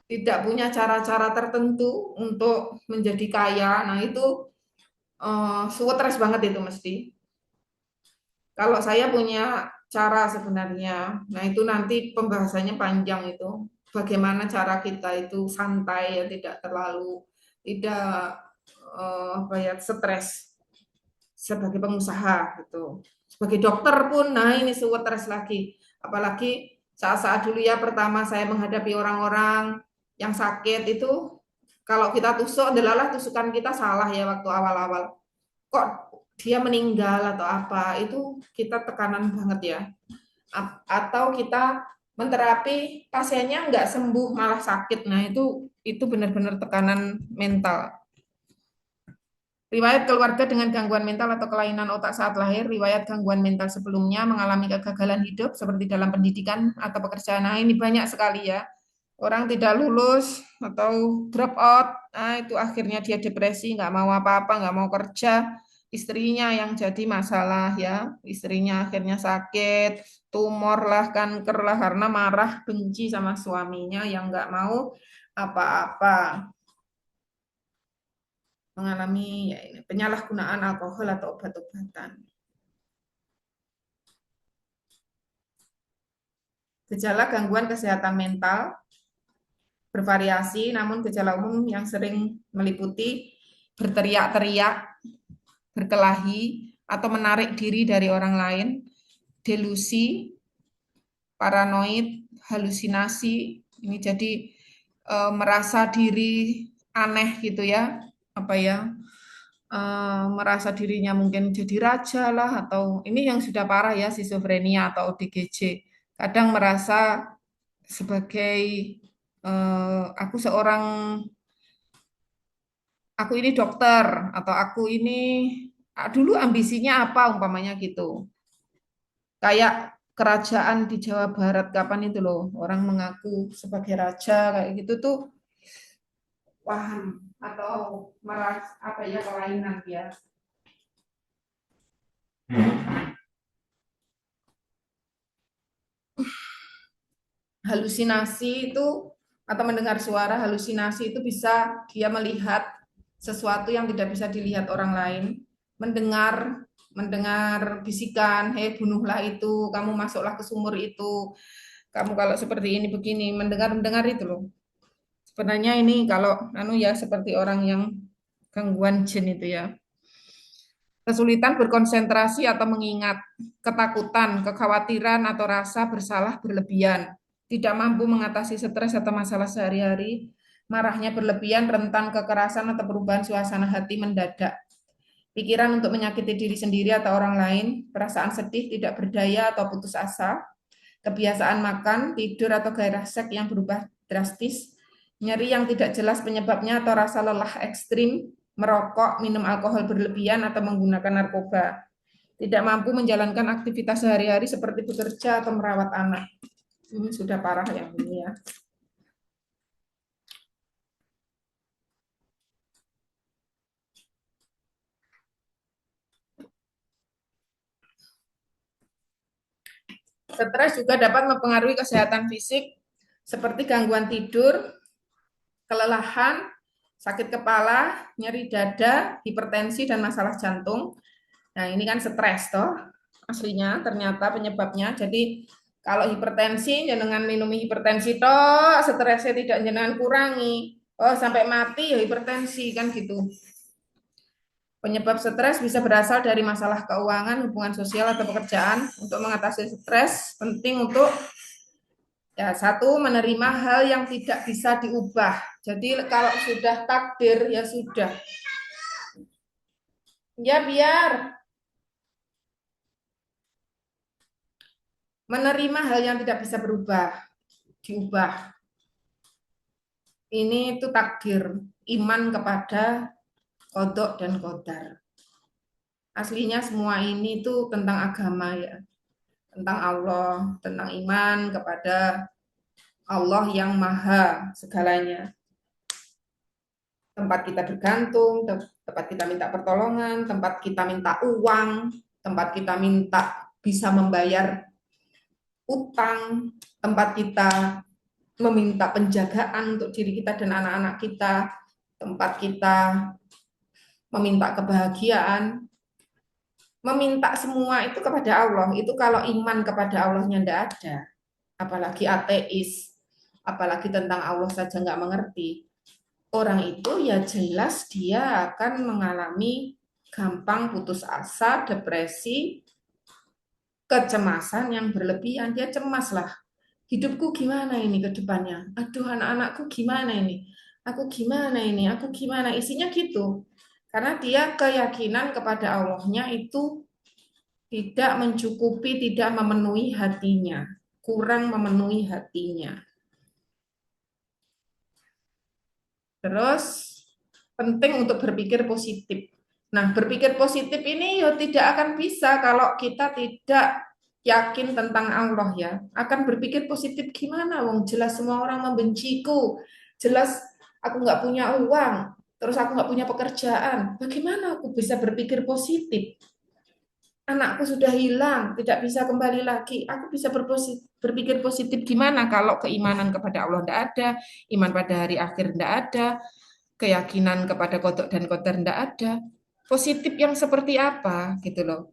tidak punya cara-cara tertentu untuk menjadi kaya. Nah, itu stres banget itu mesti. Kalau saya punya cara sebenarnya, nah itu nanti pembahasannya panjang itu. Bagaimana cara kita itu santai ya, tidak terlalu tidak apa ya stres sebagai pengusaha gitu. Sebagai dokter pun, nah ini stres lagi. Apalagi saat-saat dulu ya pertama saya menghadapi orang-orang yang sakit itu, kalau kita tusuk, adalah tusukan kita salah ya waktu awal-awal. Kok dia meninggal atau apa, itu kita tekanan banget ya. Atau kita menterapi pasiennya nggak sembuh malah sakit. Nah, itu benar-benar tekanan mental. Riwayat keluarga dengan gangguan mental atau kelainan otak saat lahir, riwayat gangguan mental sebelumnya, mengalami kegagalan hidup seperti dalam pendidikan atau pekerjaan. Nah, ini banyak sekali ya. Orang tidak lulus atau drop out, nah itu akhirnya dia depresi, nggak mau apa-apa, nggak mau kerja, istrinya yang jadi masalah ya. Istrinya akhirnya sakit, tumor lah, kanker lah karena marah, benci sama suaminya yang nggak mau apa-apa, mengalami ya ini, penyalahgunaan alkohol atau obat-obatan. Gejala gangguan kesehatan mental bervariasi, namun gejala umum yang sering meliputi berteriak-teriak, berkelahi, atau menarik diri dari orang lain, delusi, paranoid, halusinasi. Ini jadi merasa diri aneh gitu ya, apa ya, merasa dirinya mungkin jadi raja lah, atau ini yang sudah parah ya, skizofrenia atau ODGJ. Kadang merasa sebagai aku seorang, aku ini dokter, atau aku ini dulu ambisinya apa umpamanya gitu. Kayak kerajaan di Jawa Barat kapan itu loh, orang mengaku sebagai raja kayak gitu tuh paham atau merasa apa ya, kelainan ya. Halusinasi itu atau mendengar suara, halusinasi itu bisa dia melihat sesuatu yang tidak bisa dilihat orang lain, mendengar mendengar bisikan, hei bunuhlah itu, kamu masuklah ke sumur itu, kamu kalau seperti ini begini, mendengar itu loh. Sebenarnya ini kalau anu ya seperti orang yang gangguan jin itu ya. Kesulitan berkonsentrasi atau mengingat, ketakutan, kekhawatiran atau rasa bersalah berlebihan, tidak mampu mengatasi stres atau masalah sehari-hari, marahnya berlebihan, rentan kekerasan atau perubahan suasana hati mendadak, pikiran untuk menyakiti diri sendiri atau orang lain, perasaan sedih, tidak berdaya atau putus asa, kebiasaan makan, tidur atau gairah seks yang berubah drastis, nyeri yang tidak jelas penyebabnya atau rasa lelah ekstrim, merokok, minum alkohol berlebihan atau menggunakan narkoba, tidak mampu menjalankan aktivitas sehari-hari seperti bekerja atau merawat anak. Ini sudah parah yang ini ya. Stres juga dapat mempengaruhi kesehatan fisik seperti gangguan tidur, kelelahan, sakit kepala, nyeri dada, hipertensi, dan masalah jantung. Nah, ini kan stres toh aslinya ternyata penyebabnya. Jadi kalau hipertensi jangan minum hipertensi toh, stresnya tidak jangan kurangi. Oh, sampai mati ya hipertensi kan gitu. Penyebab stres bisa berasal dari masalah keuangan, hubungan sosial atau pekerjaan. Untuk mengatasi stres penting untuk ya satu, menerima hal yang tidak bisa diubah. Jadi kalau sudah takdir ya sudah. Ya biar menerima hal yang tidak bisa berubah, diubah. Ini itu takdir, iman kepada kodok dan kodar. Aslinya semua ini itu tentang agama ya, tentang Allah, tentang iman kepada Allah yang maha segalanya. Tempat kita bergantung, tempat kita minta pertolongan, tempat kita minta uang, tempat kita minta bisa membayar utang, tempat kita meminta penjagaan untuk diri kita dan anak-anak kita, tempat kita meminta kebahagiaan, meminta semua itu kepada Allah. Itu kalau iman kepada Allahnya tidak ada, apalagi ateis, apalagi tentang Allah saja nggak mengerti, orang itu ya jelas dia akan mengalami gampang putus asa, depresi, kecemasan yang berlebihan. Dia cemas lah, hidupku gimana ini ke depannya, aduh anak-anakku gimana ini, aku gimana ini, aku gimana, isinya gitu. Karena dia keyakinan kepada Allahnya itu tidak mencukupi, tidak memenuhi hatinya, kurang memenuhi hatinya. Terus penting untuk berpikir positif. Nah, berpikir positif ini ya tidak akan bisa kalau kita tidak yakin tentang Allah ya. Akan berpikir positif gimana? Wong jelas semua orang membenciku, jelas aku nggak punya uang, Terus aku nggak punya pekerjaan. Bagaimana aku bisa berpikir positif? Anakku sudah hilang, tidak bisa kembali lagi. Aku bisa berpikir positif gimana kalau keimanan kepada Allah tidak ada, iman pada hari akhir tidak ada, keyakinan kepada kodok dan qadar tidak ada. Positif yang seperti apa gitu loh.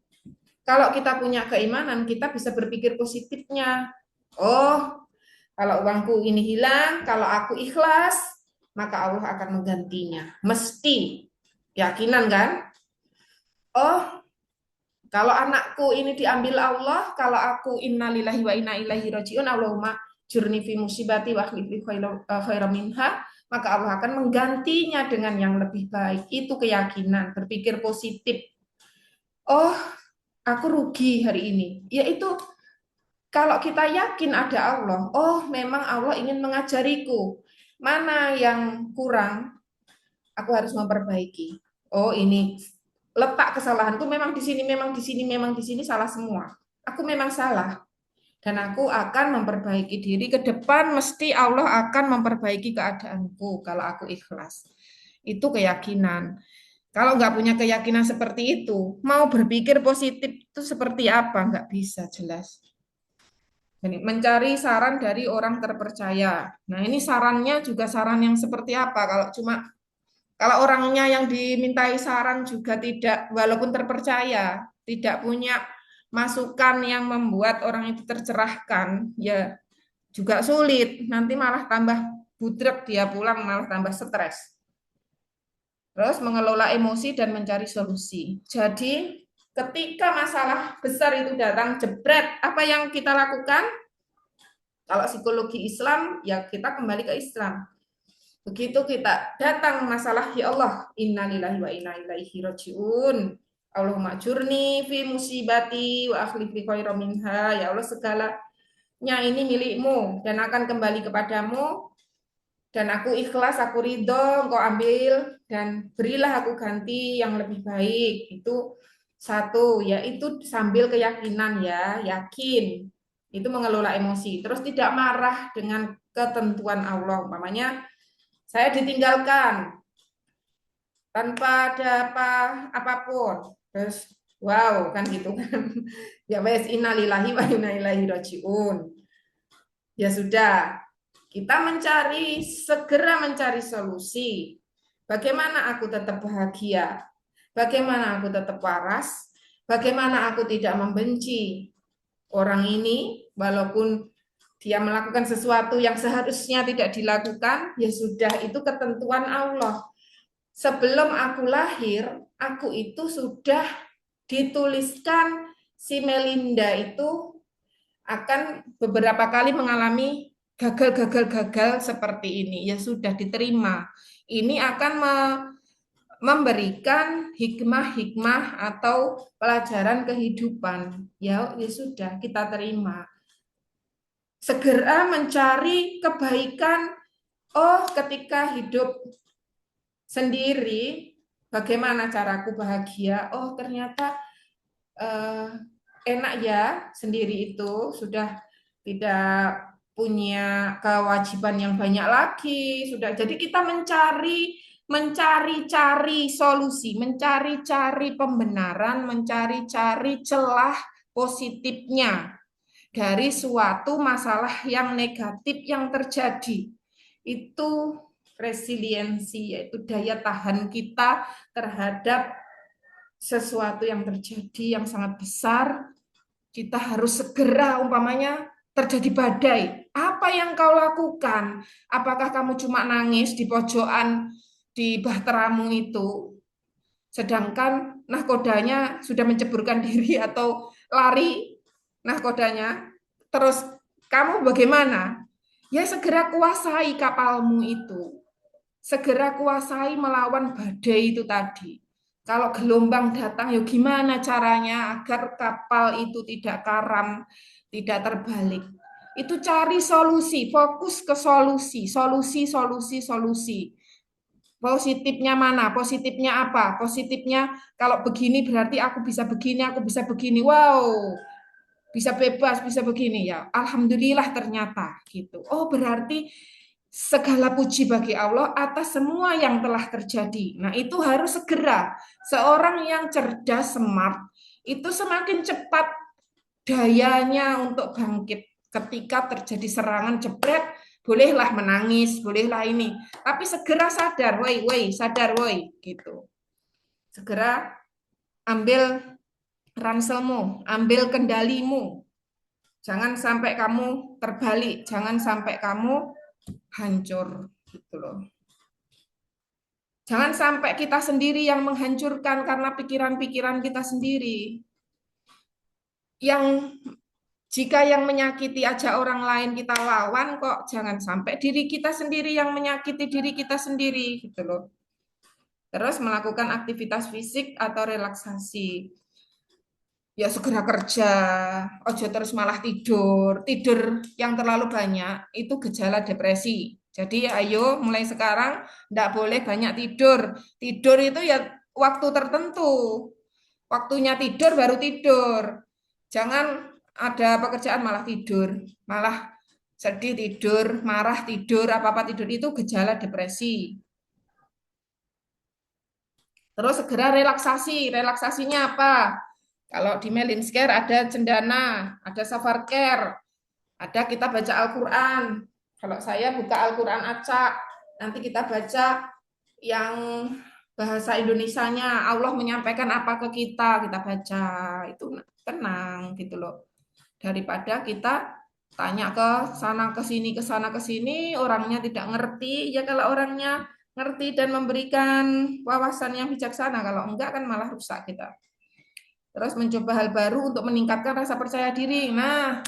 Kalau kita punya keimanan, kita bisa berpikir positifnya. Oh, kalau uangku ini hilang, kalau aku ikhlas, maka Allah akan menggantinya. Mesti. Keyakinan kan? Oh, kalau anakku ini diambil Allah, kalau aku innalillahi wa inna ilaihi rajiun, Allahumma jurni fi musibati wa akhlifli khairan minha, maka Allah akan menggantinya dengan yang lebih baik. Itu keyakinan, berpikir positif. Oh, aku rugi hari ini. Yaitu kalau kita yakin ada Allah, oh memang Allah ingin mengajariku. Mana yang kurang, aku harus memperbaiki. Oh, ini letak kesalahanku memang di sini, memang di sini, memang di sini salah semua. Aku memang salah dan aku akan memperbaiki diri ke depan, mesti Allah akan memperbaiki keadaanku kalau aku ikhlas. Itu keyakinan. Kalau nggak punya keyakinan seperti itu, mau berpikir positif itu seperti apa? Nggak bisa jelas. Jadi, mencari saran dari orang terpercaya. Nah, ini sarannya juga saran yang seperti apa? Kalau orangnya yang dimintai saran juga tidak, walaupun terpercaya, tidak punya masukan yang membuat orang itu tercerahkan, ya juga sulit. Nanti malah tambah budrek dia pulang, malah tambah stres. Terus mengelola emosi dan mencari solusi. Jadi ketika masalah besar itu datang jebret, apa yang kita lakukan? Kalau psikologi Islam, ya kita kembali ke Islam. Begitu kita datang masalah, ya Allah, innalillahi wa inna ilaihi rajiun. Allahumma ajurni fi musibati wa akhlif li khairan minha. Ya Allah, segalanya ini milikmu dan akan kembali kepadamu. Dan aku ikhlas, aku ridho, engkau ambil dan berilah aku ganti yang lebih baik. Itu satu, yaitu sambil keyakinan ya, yakin. Itu mengelola emosi. Terus tidak marah dengan ketentuan Allah. Umpamanya saya ditinggalkan tanpa ada apapun. Terus wow kan gitu kan. Ya wes innalillahi wa inna ilaihi rajiun. Ya sudah, kita segera mencari solusi. Bagaimana aku tetap bahagia? Bagaimana aku tetap waras? Bagaimana aku tidak membenci orang ini walaupun dia melakukan sesuatu yang seharusnya tidak dilakukan, ya sudah, itu ketentuan Allah. Sebelum aku lahir, aku itu sudah dituliskan si Melinda itu akan beberapa kali mengalami gagal seperti ini. Ya sudah diterima. Ini akan memberikan hikmah-hikmah atau pelajaran kehidupan. Ya sudah kita terima. Segera mencari kebaikan. Oh, ketika hidup sendiri, bagaimana caraku bahagia? Oh, ternyata eh, enak ya sendiri itu, sudah tidak punya kewajiban yang banyak lagi, sudah. Jadi kita mencari-cari solusi, mencari-cari pembenaran, mencari-cari celah positifnya dari suatu masalah yang negatif yang terjadi. Itu resiliensi, yaitu daya tahan kita terhadap sesuatu yang terjadi yang sangat besar. Kita harus segera, umpamanya terjadi badai. Apa yang kau lakukan? Apakah kamu cuma nangis di pojokan di bahteramu itu, sedangkan nahkodanya sudah menceburkan diri atau lari nahkodanya? Terus kamu bagaimana? Ya segera kuasai kapalmu itu. Segera kuasai melawan badai itu tadi. Kalau gelombang datang, ya gimana caranya agar kapal itu tidak karam, tidak terbalik. Itu cari solusi, fokus ke solusi, solusi. Positifnya mana? Positifnya apa? Positifnya kalau begini berarti aku bisa begini, aku bisa begini. Wow, bisa bebas, bisa begini ya. Alhamdulillah ternyata gitu. Oh, berarti segala puji bagi Allah atas semua yang telah terjadi. Nah, itu harus segera. Seorang yang cerdas, smart, itu semakin cepat dayanya untuk bangkit. Ketika terjadi serangan jebret, bolehlah menangis, bolehlah ini. Tapi segera sadar, woi, sadar, woi, gitu. Segera ambil ranselmu, ambil kendalimu. Jangan sampai kamu terbalik, jangan sampai kamu hancur, gitu loh. Jangan sampai kita sendiri yang menghancurkan karena pikiran-pikiran kita sendiri. Yang jika yang menyakiti aja orang lain kita lawan, kok jangan sampai diri kita sendiri yang menyakiti diri kita sendiri, gitu loh. Terus melakukan aktivitas fisik atau relaksasi. Ya segera kerja, ojo terus malah tidur. Tidur yang terlalu banyak itu gejala depresi. Jadi ayo mulai sekarang tidak boleh banyak tidur. Tidur itu ya waktu tertentu. Waktunya tidur baru tidur. Jangan ada pekerjaan malah tidur. Malah sedih tidur, marah tidur, apa-apa tidur itu gejala depresi. Terus segera relaksasi. Relaksasinya apa? Kalau di Melinsker ada cendana, ada safarcare, ada kita baca Al-Quran. Kalau saya buka Al-Quran acak, nanti kita baca yang bahasa Indonesianya, Allah menyampaikan apa ke kita baca. Itu tenang gitu loh. Daripada kita tanya ke sana ke sana ke sini, orangnya tidak ngerti. Ya kalau orangnya ngerti dan memberikan wawasan yang bijaksana, kalau enggak kan malah rusak kita. Terus mencoba hal baru untuk meningkatkan rasa percaya diri. Nah,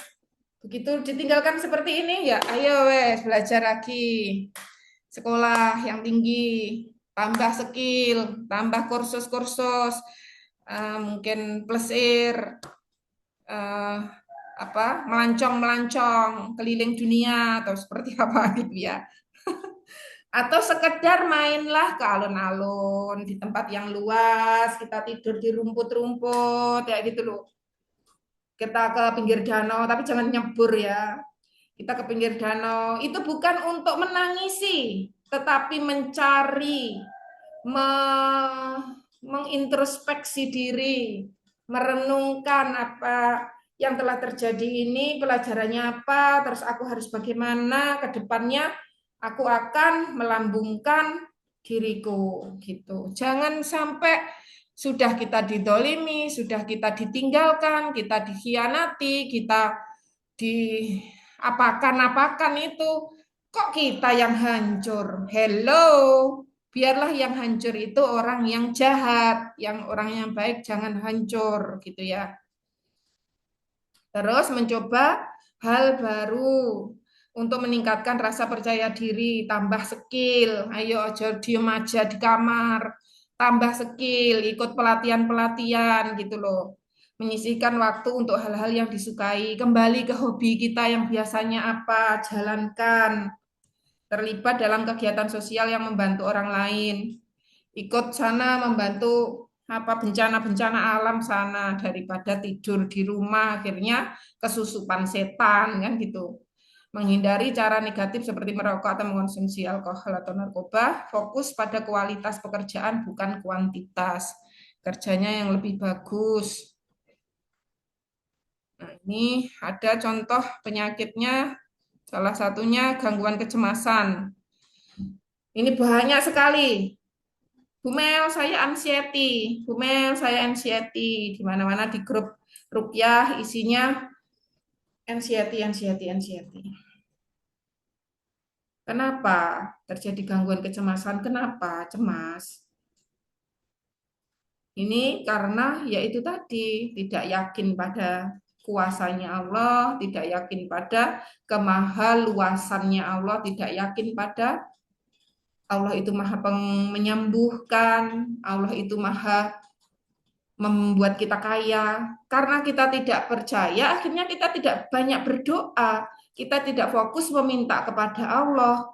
begitu ditinggalkan seperti ini ya, ayo wes belajar lagi. Sekolah yang tinggi, tambah skill, tambah kursus-kursus, mungkin plesir, eh, apa melancong-melancong keliling dunia atau seperti apa gitu ya. Atau sekedar mainlah ke alun-alun di tempat yang luas, kita tidur di rumput-rumput ya gitu loh. Kita ke pinggir danau, tapi jangan nyebur ya. Kita ke pinggir danau, itu bukan untuk menangisi, tetapi mencari, mengintrospeksi diri, merenungkan apa yang telah terjadi ini, pelajarannya apa, terus aku harus bagaimana ke depannya, aku akan melambungkan diriku gitu. Jangan sampai sudah kita didolimi, sudah kita ditinggalkan, kita dikhianati, kita diapakan-apakan itu, kok kita yang hancur? Hello, biarlah yang hancur itu orang yang jahat, yang orang yang baik jangan hancur gitu ya. Terus mencoba hal baru untuk meningkatkan rasa percaya diri, tambah skill. Ayo aja diem aja di kamar, tambah skill, ikut pelatihan-pelatihan gitu loh. Menyisihkan waktu untuk hal-hal yang disukai, kembali ke hobi kita yang biasanya apa, jalankan. Terlibat dalam kegiatan sosial yang membantu orang lain. Ikut sana membantu apa bencana-bencana alam sana daripada tidur di rumah akhirnya kesusupan setan kan gitu. Menghindari cara negatif seperti merokok atau mengonsumsi alkohol atau narkoba, fokus pada kualitas pekerjaan bukan kuantitas. Kerjanya yang lebih bagus. Nah, ini ada contoh penyakitnya, salah satunya gangguan kecemasan. Ini banyak sekali. Bumel, saya anxiety. Bumel, saya anxiety. Di mana-mana di grup rukyah isinya anxiety, anxiety, anxiety. Kenapa terjadi gangguan kecemasan? Kenapa cemas? Ini karena yaitu tadi tidak yakin pada kuasanya Allah, tidak yakin pada kemahaluasannya Allah, tidak yakin pada Allah itu maha menyembuhkan, Allah itu maha membuat kita kaya. Karena kita tidak percaya, akhirnya kita tidak banyak berdoa. Kita tidak fokus meminta kepada Allah.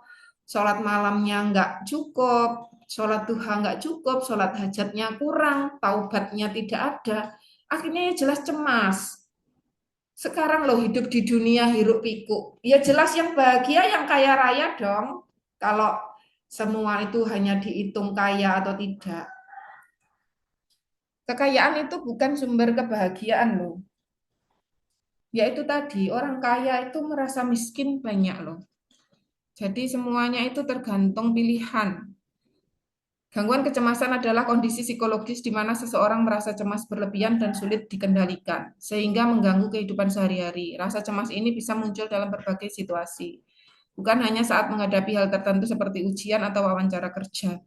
Sholat malamnya nggak cukup, sholat duha nggak cukup, sholat hajatnya kurang, taubatnya tidak ada. Akhirnya jelas cemas. Sekarang lo hidup di dunia hiruk pikuk. Ya jelas yang bahagia yang kaya raya dong. Kalau semua itu hanya dihitung kaya atau tidak. Kekayaan itu bukan sumber kebahagiaan loh. Yaitu tadi, orang kaya itu merasa miskin banyak loh. Jadi semuanya itu tergantung pilihan. Gangguan kecemasan adalah kondisi psikologis di mana seseorang merasa cemas berlebihan dan sulit dikendalikan, sehingga mengganggu kehidupan sehari-hari. Rasa cemas ini bisa muncul dalam berbagai situasi, bukan hanya saat menghadapi hal tertentu seperti ujian atau wawancara kerja.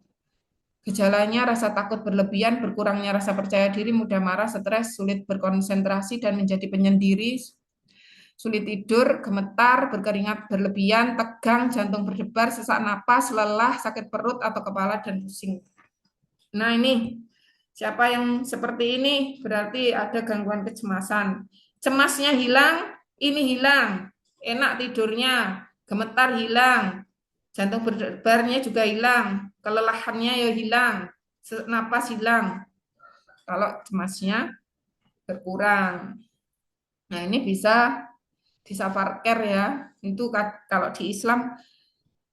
Gejalanya rasa takut berlebihan, berkurangnya rasa percaya diri, mudah marah, stres, sulit berkonsentrasi, dan menjadi penyendiri, sulit tidur, gemetar, berkeringat berlebihan, tegang, jantung berdebar, sesak napas, lelah, sakit perut atau kepala, dan pusing. Nah, ini siapa yang seperti ini berarti ada gangguan kecemasan. Cemasnya hilang, ini hilang. Enak tidurnya, gemetar hilang, jantung berdebarnya juga hilang, kelelahannya ya hilang, napas hilang. Kalau cemasnya berkurang. Nah, ini bisa disafar care ya. Itu kalau di Islam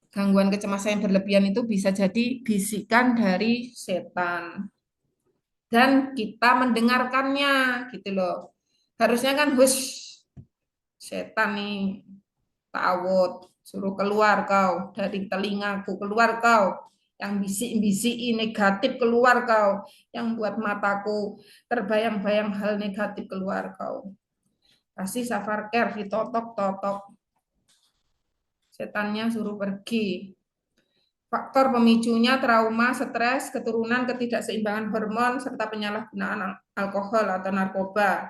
gangguan kecemasan yang berlebihan itu bisa jadi bisikan dari setan. Dan kita mendengarkannya gitu loh. Harusnya kan setan nih tawut suruh keluar kau dari telingaku, keluar kau yang bisik-bisiki negatif, keluar kau yang buat mataku terbayang-bayang hal negatif, keluar kau. Kasih safar care, ditotok-totok, setannya suruh pergi. Faktor pemicunya trauma, stres, keturunan, ketidakseimbangan hormon, serta penyalahgunaan alkohol atau narkoba.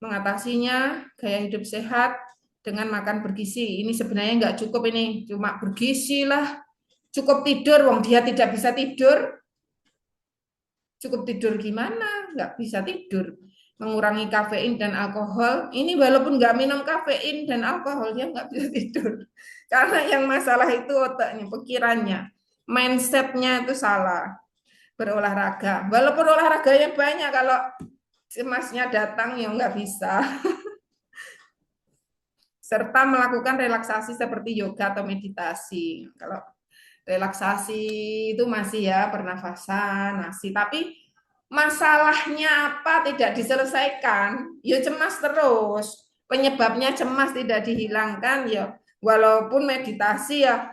Mengatasinya, gaya hidup sehat dengan makan bergizi. Ini sebenarnya nggak cukup ini, cuma bergizi lah. Cukup tidur, wong dia tidak bisa tidur. Cukup tidur gimana? Nggak bisa tidur. Mengurangi kafein dan alkohol. Ini walaupun nggak minum kafein dan alkohol, dia nggak bisa tidur. Karena yang masalah itu otaknya, pikirannya. Mindsetnya itu salah. Berolahraga. Walaupun olahraganya banyak, kalau cemasnya datang ya nggak bisa. Serta melakukan relaksasi seperti yoga atau meditasi. Kalau relaksasi itu masih ya pernafasan, masih. Tapi masalahnya apa tidak diselesaikan, ya cemas terus. Penyebabnya cemas tidak dihilangkan, ya walaupun meditasi ya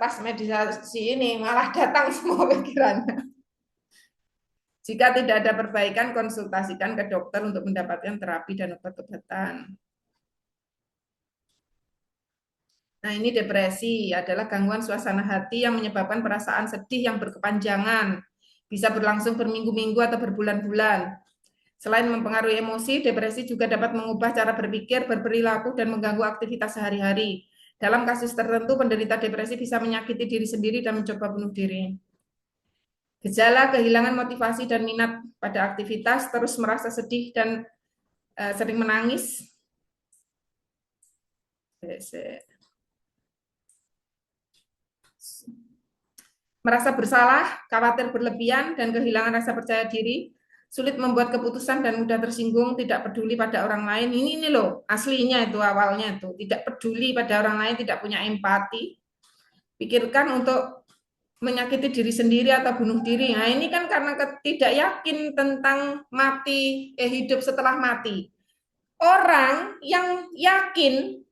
pas meditasi ini malah datang semua pikirannya. Jika tidak ada perbaikan, konsultasikan ke dokter untuk mendapatkan terapi dan obat-obatan. Nah, ini depresi adalah gangguan suasana hati yang menyebabkan perasaan sedih yang berkepanjangan, bisa berlangsung berminggu-minggu atau berbulan-bulan. Selain mempengaruhi emosi, depresi juga dapat mengubah cara berpikir, berperilaku, dan mengganggu aktivitas sehari-hari. Dalam kasus tertentu, penderita depresi bisa menyakiti diri sendiri dan mencoba bunuh diri. Gejala kehilangan motivasi dan minat pada aktivitas, terus merasa sedih dan sering menangis. Merasa bersalah, khawatir berlebihan, dan kehilangan rasa percaya diri, sulit membuat keputusan dan mudah tersinggung, tidak peduli pada orang lain. Ini loh, aslinya itu awalnya itu, tidak peduli pada orang lain, tidak punya empati. Pikirkan untuk menyakiti diri sendiri atau bunuh diri. Nah, ini kan karena tidak yakin tentang mati, hidup setelah mati. Orang yang yakin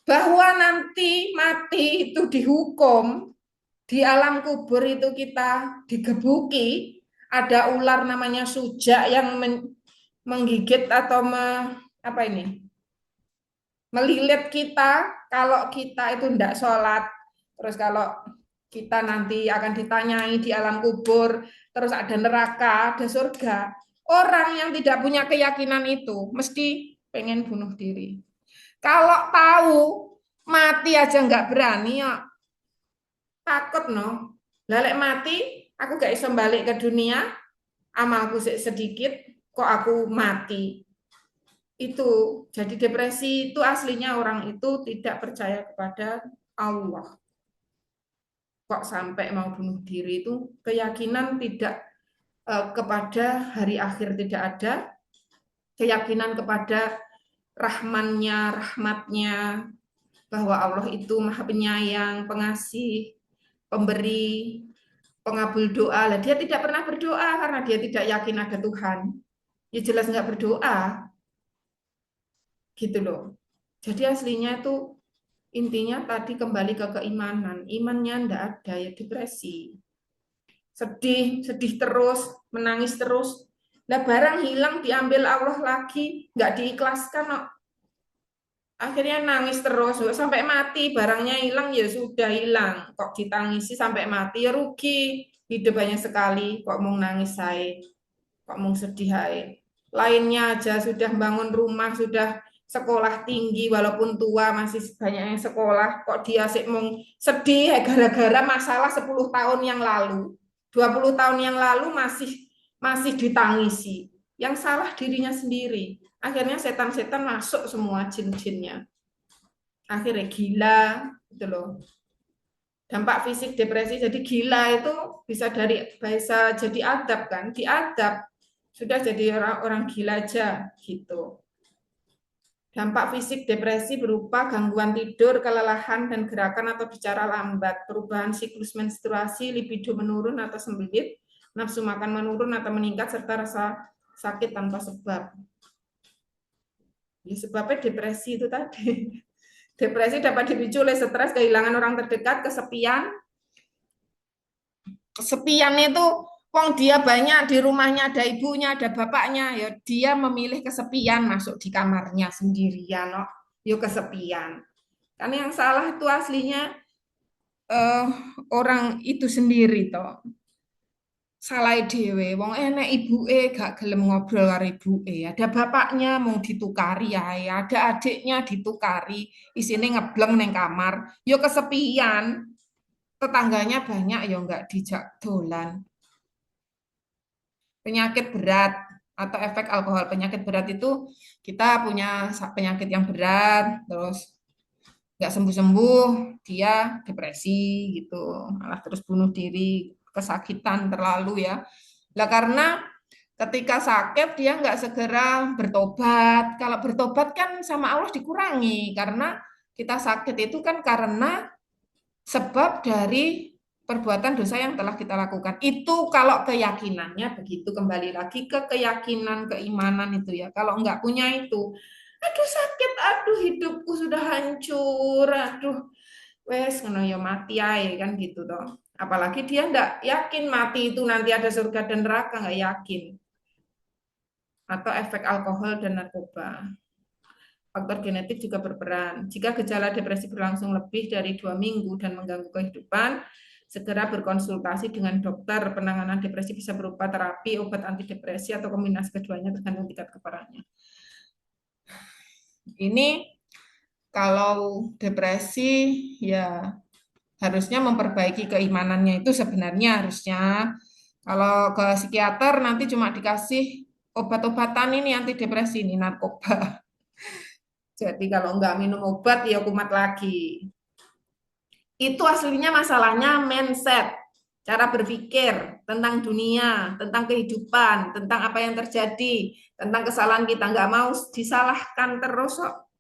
bahwa nanti mati itu dihukum, di alam kubur itu kita digebuki, ada ular namanya sujak yang menggigit atau apa ini, melilit kita kalau kita itu tidak sholat. Terus kalau kita nanti akan ditanyai di alam kubur, terus ada neraka, ada surga. Orang yang tidak punya keyakinan itu mesti pengen bunuh diri. Kalau tahu mati aja nggak berani, ya takut no. Lalek mati, aku gak bisa balik ke dunia, amalku sedikit, kok aku mati. Itu jadi depresi itu aslinya orang itu tidak percaya kepada Allah. Kok sampai mau bunuh diri itu keyakinan tidak kepada hari akhir tidak ada, keyakinan kepada rahmatnya, bahwa Allah itu maha penyayang, pengasih, pemberi, pengabul doa. Lah dia tidak pernah berdoa karena dia tidak yakin ada Tuhan. Ya jelas nggak berdoa, gitu loh. Jadi aslinya itu intinya tadi kembali ke keimanan. Imannya ndak ada ya depresi. Sedih, sedih terus, menangis terus. Lah barang hilang diambil Allah lagi, nggak diikhlaskan. No. Akhirnya nangis terus sampai mati, barangnya hilang ya sudah hilang. Kok ditangisi sampai mati ya rugi. Hidup banyak sekali, kok mau nangis saya, kok mau sedih saya. Lainnya aja sudah bangun rumah, sudah sekolah tinggi, walaupun tua masih banyak yang sekolah, kok dia sih mau sedih gara-gara masalah 10 tahun yang lalu. 20 tahun yang lalu masih masih ditangisi. Yang salah dirinya sendiri. Akhirnya setan-setan masuk semua jin-jinnya. Akhirnya gila, gitu loh. Dampak fisik depresi, jadi gila itu bisa jadi adab kan, diadab sudah jadi orang gila aja gitu. Dampak fisik depresi berupa gangguan tidur, kelelahan dan gerakan atau bicara lambat, perubahan siklus menstruasi, libido menurun atau sembelit, nafsu makan menurun atau meningkat serta rasa sakit tanpa sebab. Ya, sebabnya depresi itu tadi. Depresi dapat dipicu oleh stres, kehilangan orang terdekat, kesepian. Kesepian itu, wong dia banyak di rumahnya, ada ibunya, ada bapaknya, ya dia memilih kesepian, masuk di kamarnya sendirian, no. Yo kesepian. Karena yang salah itu aslinya eh, orang itu sendiri toh. Salah dhewe, wong enek ibuke gak gelem ngobrol karo ibuke. Ada bapaknya mau ditukari ya, ada adiknya ditukari, isine ngebleng neng kamar, yo kesepian. Tetangganya banyak ya nggak dijak dolan. Penyakit berat atau efek alkohol. Penyakit berat itu kita punya penyakit yang berat, terus nggak sembuh-sembuh, dia depresi gitu, malah terus bunuh diri, kesakitan terlalu ya. Lah karena ketika sakit dia nggak segera bertobat. Kalau bertobat kan sama Allah dikurangi karena kita sakit itu kan karena sebab dari perbuatan dosa yang telah kita lakukan. Itu kalau keyakinannya begitu, kembali lagi ke keyakinan, keimanan itu ya. Kalau nggak punya itu, aduh sakit, aduh hidupku sudah hancur, aduh wes ngono ya mati aja kan gitu toh. Apalagi dia nggak yakin mati itu nanti ada surga dan neraka, nggak yakin. Atau efek alkohol dan narkoba. Faktor genetik juga berperan. Jika gejala depresi berlangsung lebih dari 2 minggu dan mengganggu kehidupan, segera berkonsultasi dengan dokter. Penanganan depresi bisa berupa terapi, obat antidepresi, atau kombinasi keduanya tergantung tingkat keparahannya. Ini kalau depresi ya harusnya memperbaiki keimanannya itu sebenarnya harusnya. Kalau ke psikiater nanti cuma dikasih obat-obatan ini antidepresi ini narkoba. Jadi kalau nggak minum obat ya kumat lagi. Itu aslinya masalahnya mindset, cara berpikir tentang dunia, tentang kehidupan, tentang apa yang terjadi, tentang kesalahan kita. Nggak mau disalahkan terus kok.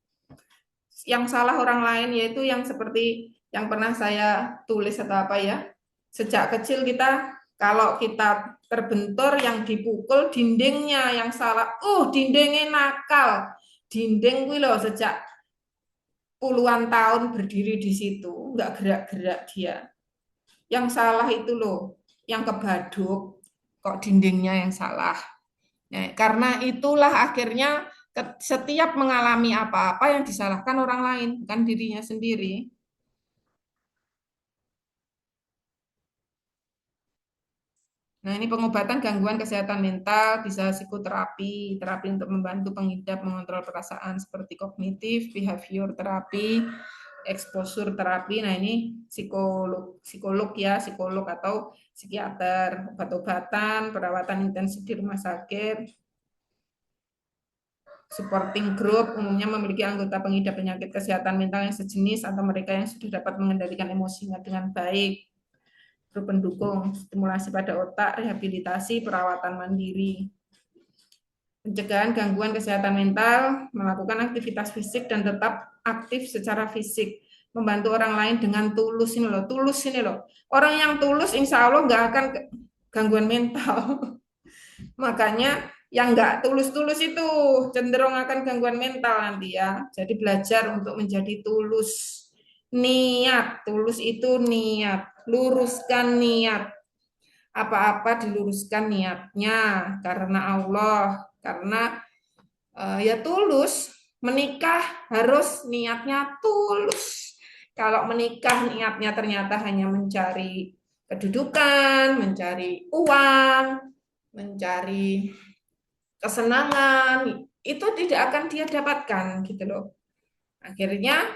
Yang salah orang lain yaitu yang seperti yang pernah saya tulis atau apa ya. Sejak kecil kita kalau kita terbentur yang dipukul dindingnya yang salah. Dindingnya nakal. Dinding gue loh sejak puluhan tahun berdiri di situ, nggak gerak-gerak dia. Yang salah itu loh, yang kebaduk, kok dindingnya yang salah. Nah, karena itulah akhirnya setiap mengalami apa-apa yang disalahkan orang lain, bukan dirinya sendiri. Nah, ini pengobatan gangguan kesehatan mental, bisa psikoterapi, terapi untuk membantu pengidap mengontrol perasaan seperti kognitif, behavior terapi, exposure terapi. Nah, ini psikolog ya, psikolog atau psikiater, obat-obatan, perawatan intensif di rumah sakit, supporting group umumnya memiliki anggota pengidap penyakit kesehatan mental yang sejenis atau mereka yang sudah dapat mengendalikan emosinya dengan baik. Grup pendukung, stimulasi pada otak, rehabilitasi, perawatan mandiri. Pencegahan gangguan kesehatan mental, melakukan aktivitas fisik dan tetap aktif secara fisik. Membantu orang lain dengan tulus ini loh, tulus ini loh. Orang yang tulus insya Allah nggak akan gangguan mental. Makanya yang nggak tulus-tulus itu cenderung akan gangguan mental nanti ya. Jadi belajar untuk menjadi tulus. Niat, tulus itu niat. Luruskan niat. Apa-apa diluruskan niatnya karena Allah, karena ya tulus. Menikah harus niatnya tulus. Kalau menikah niatnya ternyata hanya mencari kedudukan, mencari uang, mencari kesenangan, itu tidak akan dia dapatkan gitu loh. Akhirnya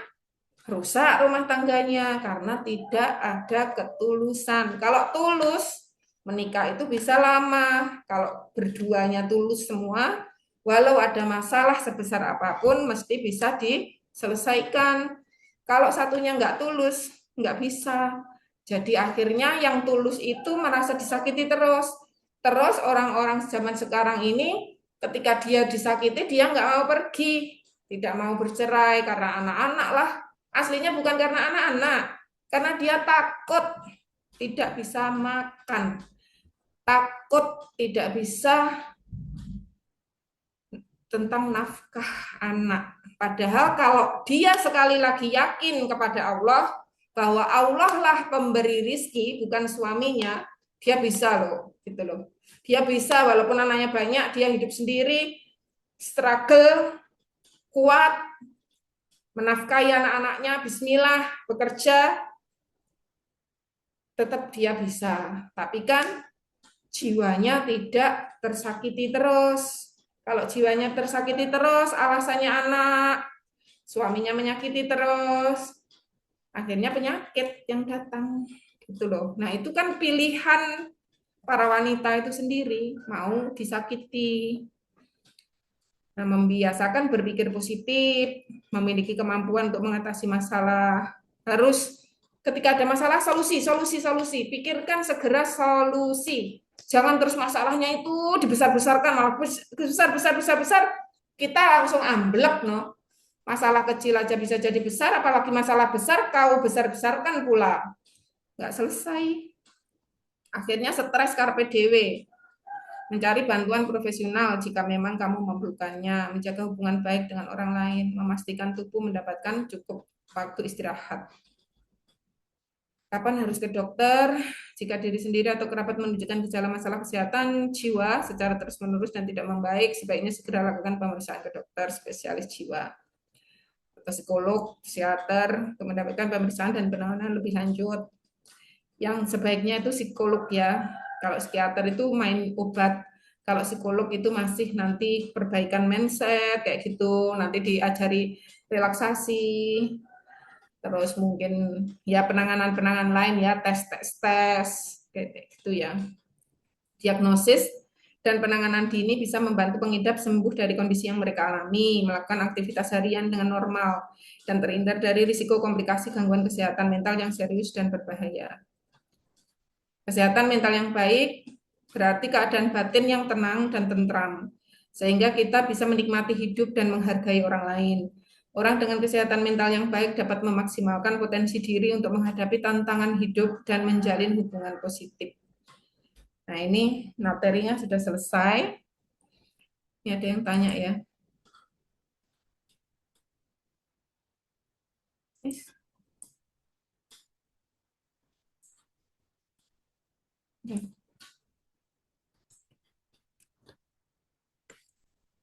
rusak rumah tangganya karena tidak ada ketulusan. Kalau tulus, menikah itu bisa lama. Kalau berduanya tulus semua, walau ada masalah sebesar apapun, mesti bisa diselesaikan. Kalau satunya nggak tulus, nggak bisa. Jadi akhirnya yang tulus itu merasa disakiti terus. Terus orang-orang zaman sekarang ini, ketika dia disakiti, dia nggak mau pergi, tidak mau bercerai karena anak-anak lah. Aslinya bukan karena anak-anak, karena dia takut tidak bisa makan, takut tidak bisa tentang nafkah anak. Padahal kalau dia sekali lagi yakin kepada Allah, bahwa Allah lah pemberi rizki, bukan suaminya, dia bisa loh, gitu loh. Dia bisa, walaupun anaknya banyak, dia hidup sendiri, struggle, kuat, menafkahi anak-anaknya, bismillah, bekerja, tetap dia bisa. Tapi kan jiwanya tidak tersakiti terus. Kalau jiwanya tersakiti terus, alasannya anak, suaminya menyakiti terus, akhirnya penyakit yang datang. Gitu loh. Nah, itu kan pilihan para wanita itu sendiri, mau disakiti. Nah, membiasakan berpikir positif, memiliki kemampuan untuk mengatasi masalah. Harus ketika ada masalah, solusi, solusi, solusi. Pikirkan segera solusi. Jangan terus masalahnya itu dibesar-besarkan, malah besar, besar, besar, besar, kita langsung amblek, no. Masalah kecil aja bisa jadi besar, apalagi masalah besar kau besar-besarkan pula. Nggak selesai. Akhirnya stres karpe dewe. Mencari bantuan profesional jika memang kamu memerlukannya, menjaga hubungan baik dengan orang lain, memastikan tubuh mendapatkan cukup waktu istirahat. Kapan harus ke dokter? Jika diri sendiri atau kerabat menunjukkan gejala masalah kesehatan jiwa secara terus-menerus dan tidak membaik, sebaiknya segera lakukan pemeriksaan ke dokter spesialis jiwa atau psikolog, psikiater untuk mendapatkan pemeriksaan dan penanganan lebih lanjut. Yang sebaiknya itu psikolog ya. Kalau psikiater itu main obat. Kalau psikolog itu masih nanti perbaikan mindset kayak gitu, nanti diajari relaksasi, terus mungkin ya penanganan-penanganan lain ya, tes-tes kayak gitu ya. Diagnosis dan penanganan dini bisa membantu pengidap sembuh dari kondisi yang mereka alami, melakukan aktivitas harian dengan normal, dan terhindar dari risiko komplikasi gangguan kesehatan mental yang serius dan berbahaya. Kesehatan mental yang baik berarti keadaan batin yang tenang dan tentram, sehingga kita bisa menikmati hidup dan menghargai orang lain. Orang dengan kesehatan mental yang baik dapat memaksimalkan potensi diri untuk menghadapi tantangan hidup dan menjalin hubungan positif. Nah, ini materinya sudah selesai. Ini ada yang tanya ya.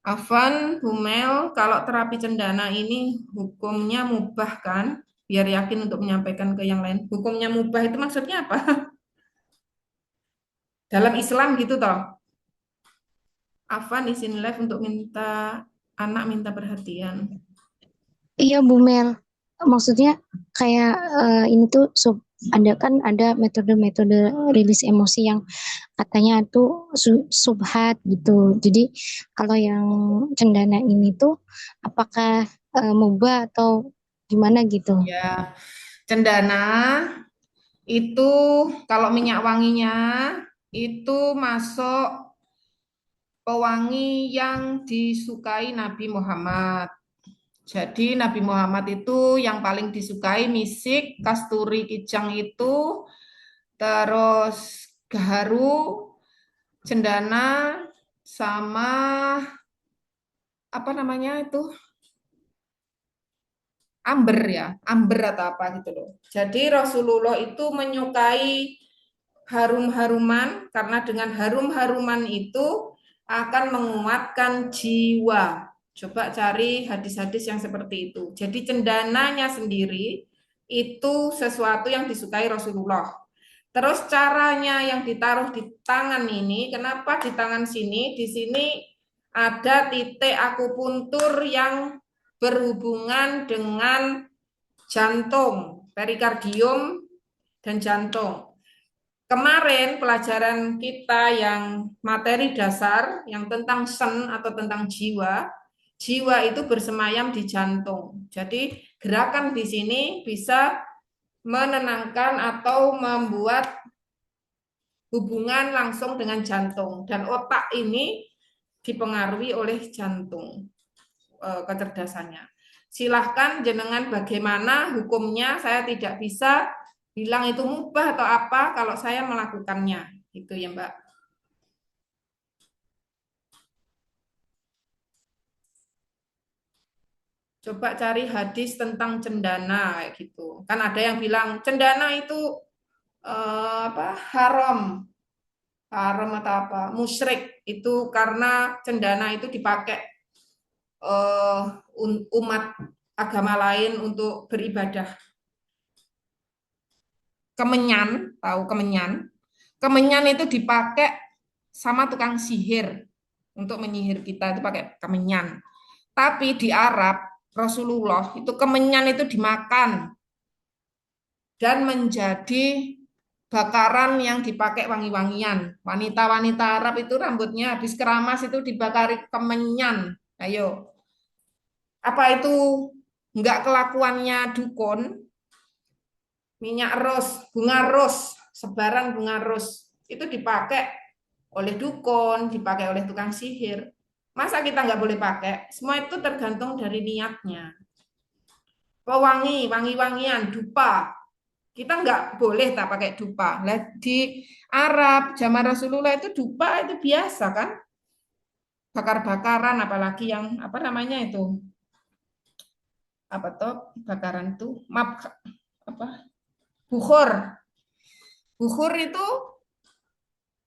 Afan, Humel, kalau terapi cendana ini hukumnya mubah kan? Biar yakin untuk menyampaikan ke yang lain. Hukumnya mubah itu maksudnya apa? Dalam Islam gitu toh. Afan izin live untuk minta anak minta perhatian. Iya Bu Mel, maksudnya kayak ini tuh ada kan ada metode-metode rilis emosi yang katanya tuh subhat gitu. Jadi kalau yang cendana ini tuh apakah mubah atau gimana gitu? Ya, cendana itu kalau minyak wanginya itu masuk pewangi yang disukai Nabi Muhammad. Jadi Nabi Muhammad itu yang paling disukai misik, kasturi kijang itu, terus gaharu, cendana, sama apa namanya itu, amber ya, amber atau apa gitu loh. Jadi Rasulullah itu menyukai harum-haruman karena dengan harum-haruman itu akan menguatkan jiwa. Coba cari hadis-hadis yang seperti itu. Jadi cendananya sendiri itu sesuatu yang disukai Rasulullah. Terus caranya yang ditaruh di tangan ini, kenapa di tangan sini? Di sini ada titik akupuntur yang berhubungan dengan jantung, perikardium dan jantung. Kemarin pelajaran kita yang materi dasar yang tentang sen atau tentang jiwa, jiwa itu bersemayam di jantung. Jadi gerakan di sini bisa menenangkan atau membuat hubungan langsung dengan jantung dan otak ini dipengaruhi oleh jantung kecerdasannya. Silahkan jenengan bagaimana hukumnya, saya tidak bisa bilang itu mubah atau apa kalau saya melakukannya. Gitu ya, Mbak. Coba cari hadis tentang cendana kayak gitu. Kan ada yang bilang cendana itu apa? Haram. Haram atau apa? Musyrik itu karena cendana itu dipakai eh, umat agama lain untuk beribadah. Kemenyan, tahu kemenyan? Kemenyan itu dipakai sama tukang sihir untuk menyihir kita itu pakai kemenyan. Tapi di Arab Rasulullah itu kemenyan itu dimakan dan menjadi bakaran yang dipakai wangi-wangian. Wanita-wanita Arab itu rambutnya habis keramas itu dibakari kemenyan. Ayo, apa itu enggak kelakuannya dukun? Minyak ros, bunga ros, sebaran bunga ros itu dipakai oleh dukun, dipakai oleh tukang sihir. Masa kita nggak boleh pakai? Semua itu tergantung dari niatnya. Pewangi, wangi-wangian, dupa. Kita nggak boleh tak pakai dupa. Nah, di Arab zaman Rasulullah itu dupa itu biasa kan? Bakar-bakaran, apalagi yang apa namanya itu? Apa toh bakaran tuh? Map apa? Bukhur. Bukhur itu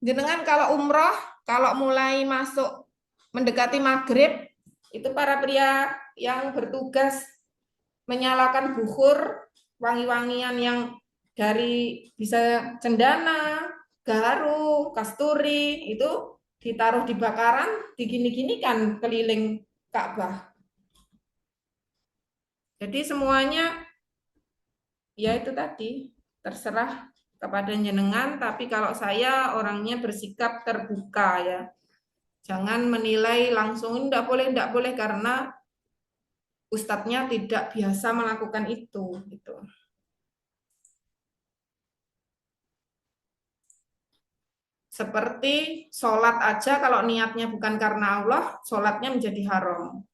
jenengan kalau umroh, kalau mulai masuk mendekati maghrib, itu para pria yang bertugas menyalakan bukhur, wangi-wangian yang dari bisa cendana, gaharu, kasturi, itu ditaruh di bakaran, digini-gini kan keliling Ka'bah. Jadi semuanya ya itu tadi, terserah kepada jenengan, tapi kalau saya orangnya bersikap terbuka ya. Jangan menilai langsung enggak boleh karena ustadznya tidak biasa melakukan itu gitu. Seperti sholat aja kalau niatnya bukan karena Allah, sholatnya menjadi haram.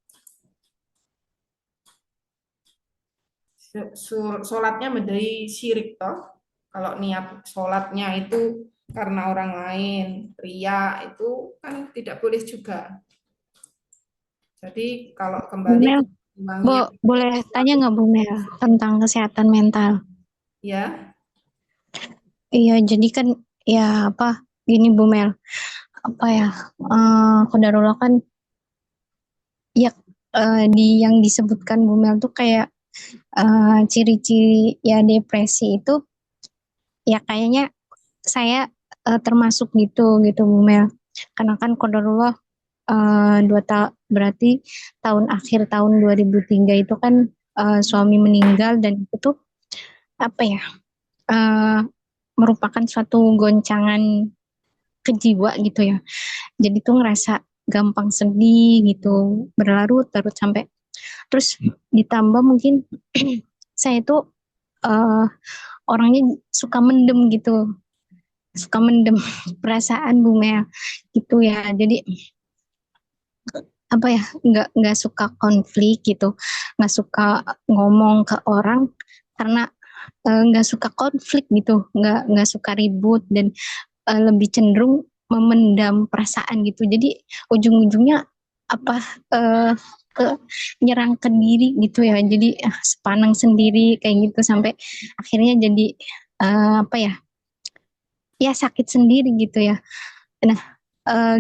Sholatnya menjadi syirik toh. Kalau niat sholatnya itu karena orang lain, ria itu kan tidak boleh juga. Jadi kalau Bu kembali Mel, ke wangian boleh tanya nggak Bu Mel tentang kesehatan mental? ya, Iya, jadi kan ya apa gini Bu Mel, apa ya, Qadarullah kan ya, di yang disebutkan Bu Mel tuh kayak ciri-ciri ya depresi itu ya kayaknya saya termasuk gitu Bu Mel. Karena kan Qadarullah, berarti tahun 2003 itu kan suami meninggal dan itu tuh apa ya, eh, merupakan suatu goncangan ke jiwa gitu ya. Jadi tuh ngerasa gampang sedih gitu, berlarut-larut sampai terus ditambah mungkin saya tuh eh, orangnya suka mendem gitu, suka mendem perasaan Bu Mel gitu ya. Jadi apa ya, nggak suka konflik gitu, nggak suka ngomong ke orang karena nggak suka konflik gitu, nggak suka ribut dan lebih cenderung memendam perasaan gitu. Jadi ujung-ujungnya apa, eh, ke nyerang ke diri gitu ya. Jadi sepanang sendiri kayak gitu sampai akhirnya jadi apa ya? Ya sakit sendiri gitu ya. Nah,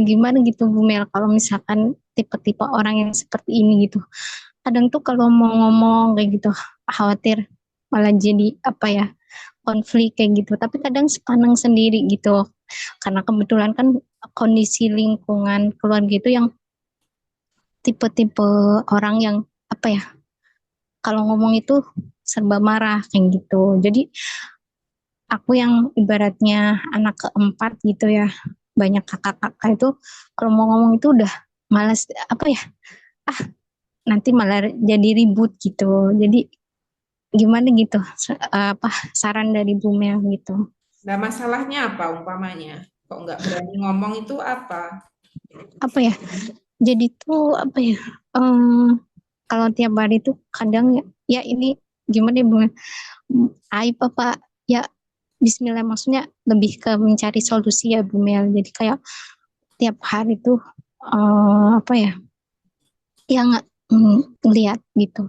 gimana gitu Bu Mel kalau misalkan tipe-tipe orang yang seperti ini gitu. Kadang tuh kalau mau ngomong kayak gitu khawatir malah jadi apa ya, konflik kayak gitu. Tapi kadang sepanang sendiri gitu. Karena kebetulan kan kondisi lingkungan keluarga itu yang tipe-tipe orang yang apa ya, kalau ngomong itu serba marah kayak gitu. Jadi aku yang ibaratnya anak keempat gitu ya, banyak kakak-kakak itu kalau mau ngomong itu udah malas apa ya, ah nanti malah jadi ribut gitu. Jadi gimana gitu, apa saran dari Bu Mel gitu. Nah, masalahnya apa umpamanya? Kok nggak berani ngomong itu apa? Apa ya, jadi tuh apa ya, em, kalau tiap hari tuh kadang ya, ya ini gimana ya Bu Mel, aib apa ya, Bismillah, maksudnya lebih ke mencari solusi ya Bu Mel. Jadi kayak tiap hari tuh apa ya, ya nggak ngeliat gitu,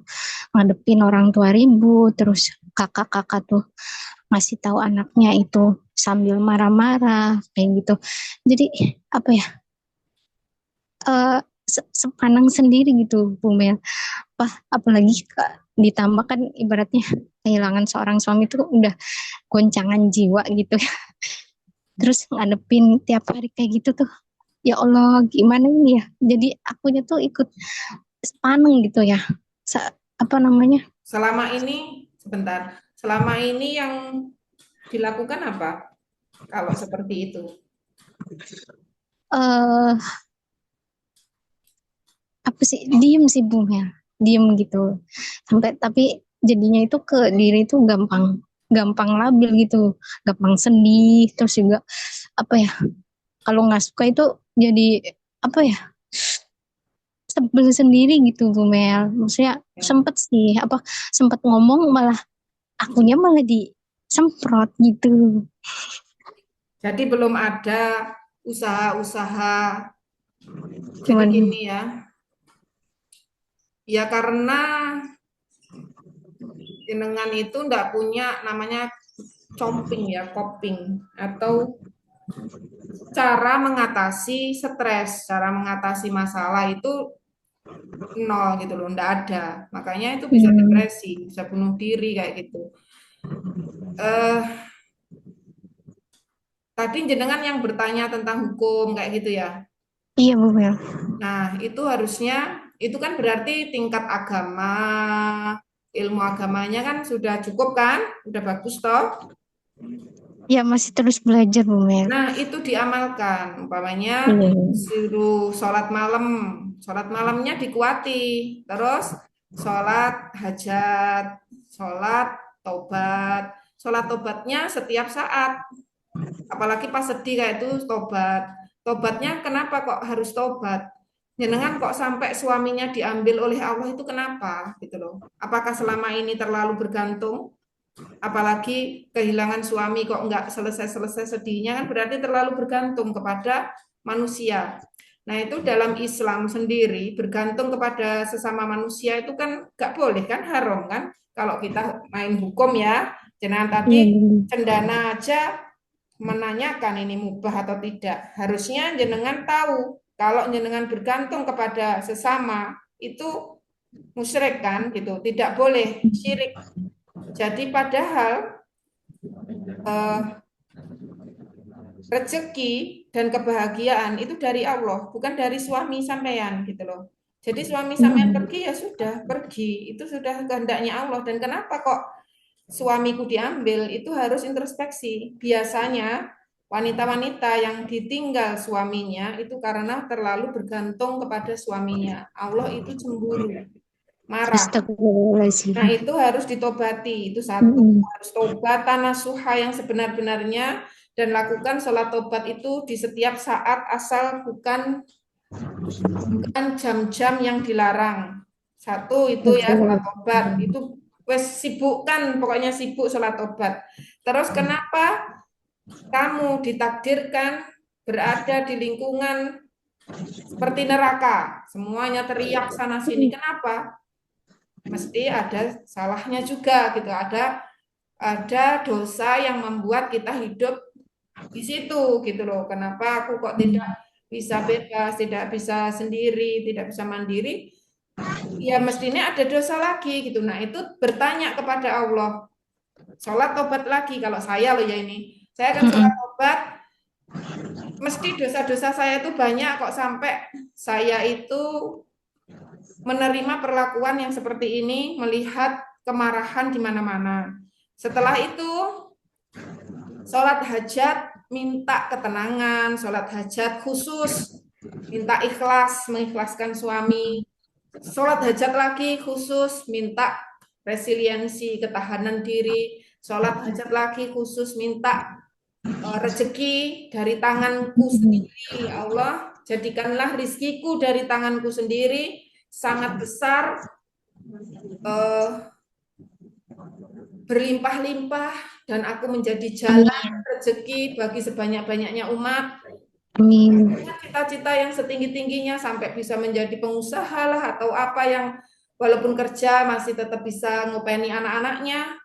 ngadepin orang tua ribut, terus kakak-kakak tuh ngasih tahu anaknya itu sambil marah-marah kayak gitu. Jadi apa ya, eh, sepanang sendiri gitu Bu Mel. Apalagi ditambah kan ibaratnya kehilangan seorang suami itu udah goncangan jiwa gitu ya. Terus ngadepin tiap hari kayak gitu tuh, ya Allah gimana ini ya. Jadi akunya tuh ikut sepaneng gitu ya. Apa namanya? Selama ini, sebentar, selama ini yang dilakukan apa? Kalau seperti itu. eh Apa sih, diem sih Bu Mel, diem gitu. Sampai tapi jadinya itu ke diri itu gampang gampang labil gitu, gampang sedih, terus juga apa ya, kalau nggak suka itu jadi apa ya, sebel sendiri gitu Bu Mel. Maksudnya Ya. sempet sih apa, sempet ngomong malah akunya malah disemprot gitu. Jadi belum ada usaha-usaha. Jadi Gimana? gini ya, ya karena jenengan itu nggak punya namanya comping ya, coping atau cara mengatasi stres, cara mengatasi masalah itu nol gitu loh, nggak ada. Makanya itu bisa Hmm, depresi, bisa bunuh diri kayak gitu. Eh, Tadi jenengan yang bertanya tentang hukum kayak gitu ya. iya Bu Mel. Nah, itu harusnya itu kan berarti tingkat agama, ilmu agamanya kan sudah cukup kan? Udah bagus toh? Ya masih terus belajar Bu Mel. Nah, itu diamalkan. Umpamanya Iya. suruh sholat malamnya dikuati. Terus sholat hajat, sholat tobat. Sholat tobatnya setiap saat. Apalagi pas sedih kayak itu tobat. Tobatnya kenapa kok harus tobat? Jenengan kok sampai suaminya diambil oleh Allah itu kenapa gitu loh. Apakah selama ini terlalu bergantung? Apalagi kehilangan suami kok nggak selesai-selesai sedihnya kan berarti terlalu bergantung kepada manusia. Nah itu dalam Islam sendiri bergantung kepada sesama manusia itu kan nggak boleh kan, haram kan. Kalau kita main hukum ya, jangan Iya tadi Bu. cendana aja menanyakan ini mubah atau tidak. Harusnya jenengan tahu kalau jenengan bergantung kepada sesama itu musyrik kan gitu, tidak boleh syirik. Jadi padahal eh, rezeki dan kebahagiaan itu dari Allah, bukan dari suami sampean gitu loh. Jadi suami sampean Mm-mm. pergi ya sudah pergi, itu sudah kehendaknya Allah. Dan kenapa kok suamiku diambil? Itu harus introspeksi. Biasanya wanita-wanita yang ditinggal suaminya itu karena terlalu bergantung kepada suaminya. Allah itu cemburu, marah. Astagfirullahaladzim. Nah, itu harus ditobati. Itu satu, Mm-mm. harus tobat nasuha yang sebenar-benarnya dan lakukan sholat tobat itu di setiap saat asal bukan bukan jam-jam yang dilarang. Satu itu ya sholat Betul. tobat, itu wes sibuk kan, pokoknya sibuk sholat tobat. Terus kenapa kamu ditakdirkan berada di lingkungan seperti neraka, semuanya teriak sana sini. Kenapa? Mesti ada salahnya juga gitu. Ada dosa yang membuat kita hidup di situ gitu loh. Kenapa aku kok tidak bisa bebas, tidak bisa sendiri, tidak bisa mandiri? Ya mestinya ada dosa lagi gitu. Nah, itu bertanya kepada Allah. Sholat tobat lagi kalau saya loh ya ini. Saya akan sholat Mm-mm. tobat, mesti dosa-dosa saya itu banyak kok sampai saya itu menerima perlakuan yang seperti ini, melihat kemarahan di mana-mana. Setelah itu, sholat hajat, minta ketenangan, sholat hajat khusus, minta ikhlas, mengikhlaskan suami. Sholat hajat lagi khusus, minta resiliensi, ketahanan diri. Sholat hajat lagi khusus, minta rezeki dari tanganku sendiri. Ya Allah, jadikanlah rizkiku dari tanganku sendiri, sangat besar, eh, berlimpah-limpah, dan aku menjadi jalan Amin. rezeki bagi sebanyak-banyaknya umat. Amin. Cita-cita yang setinggi-tingginya sampai bisa menjadi pengusaha lah atau apa yang walaupun kerja masih tetap bisa ngopeni anak-anaknya,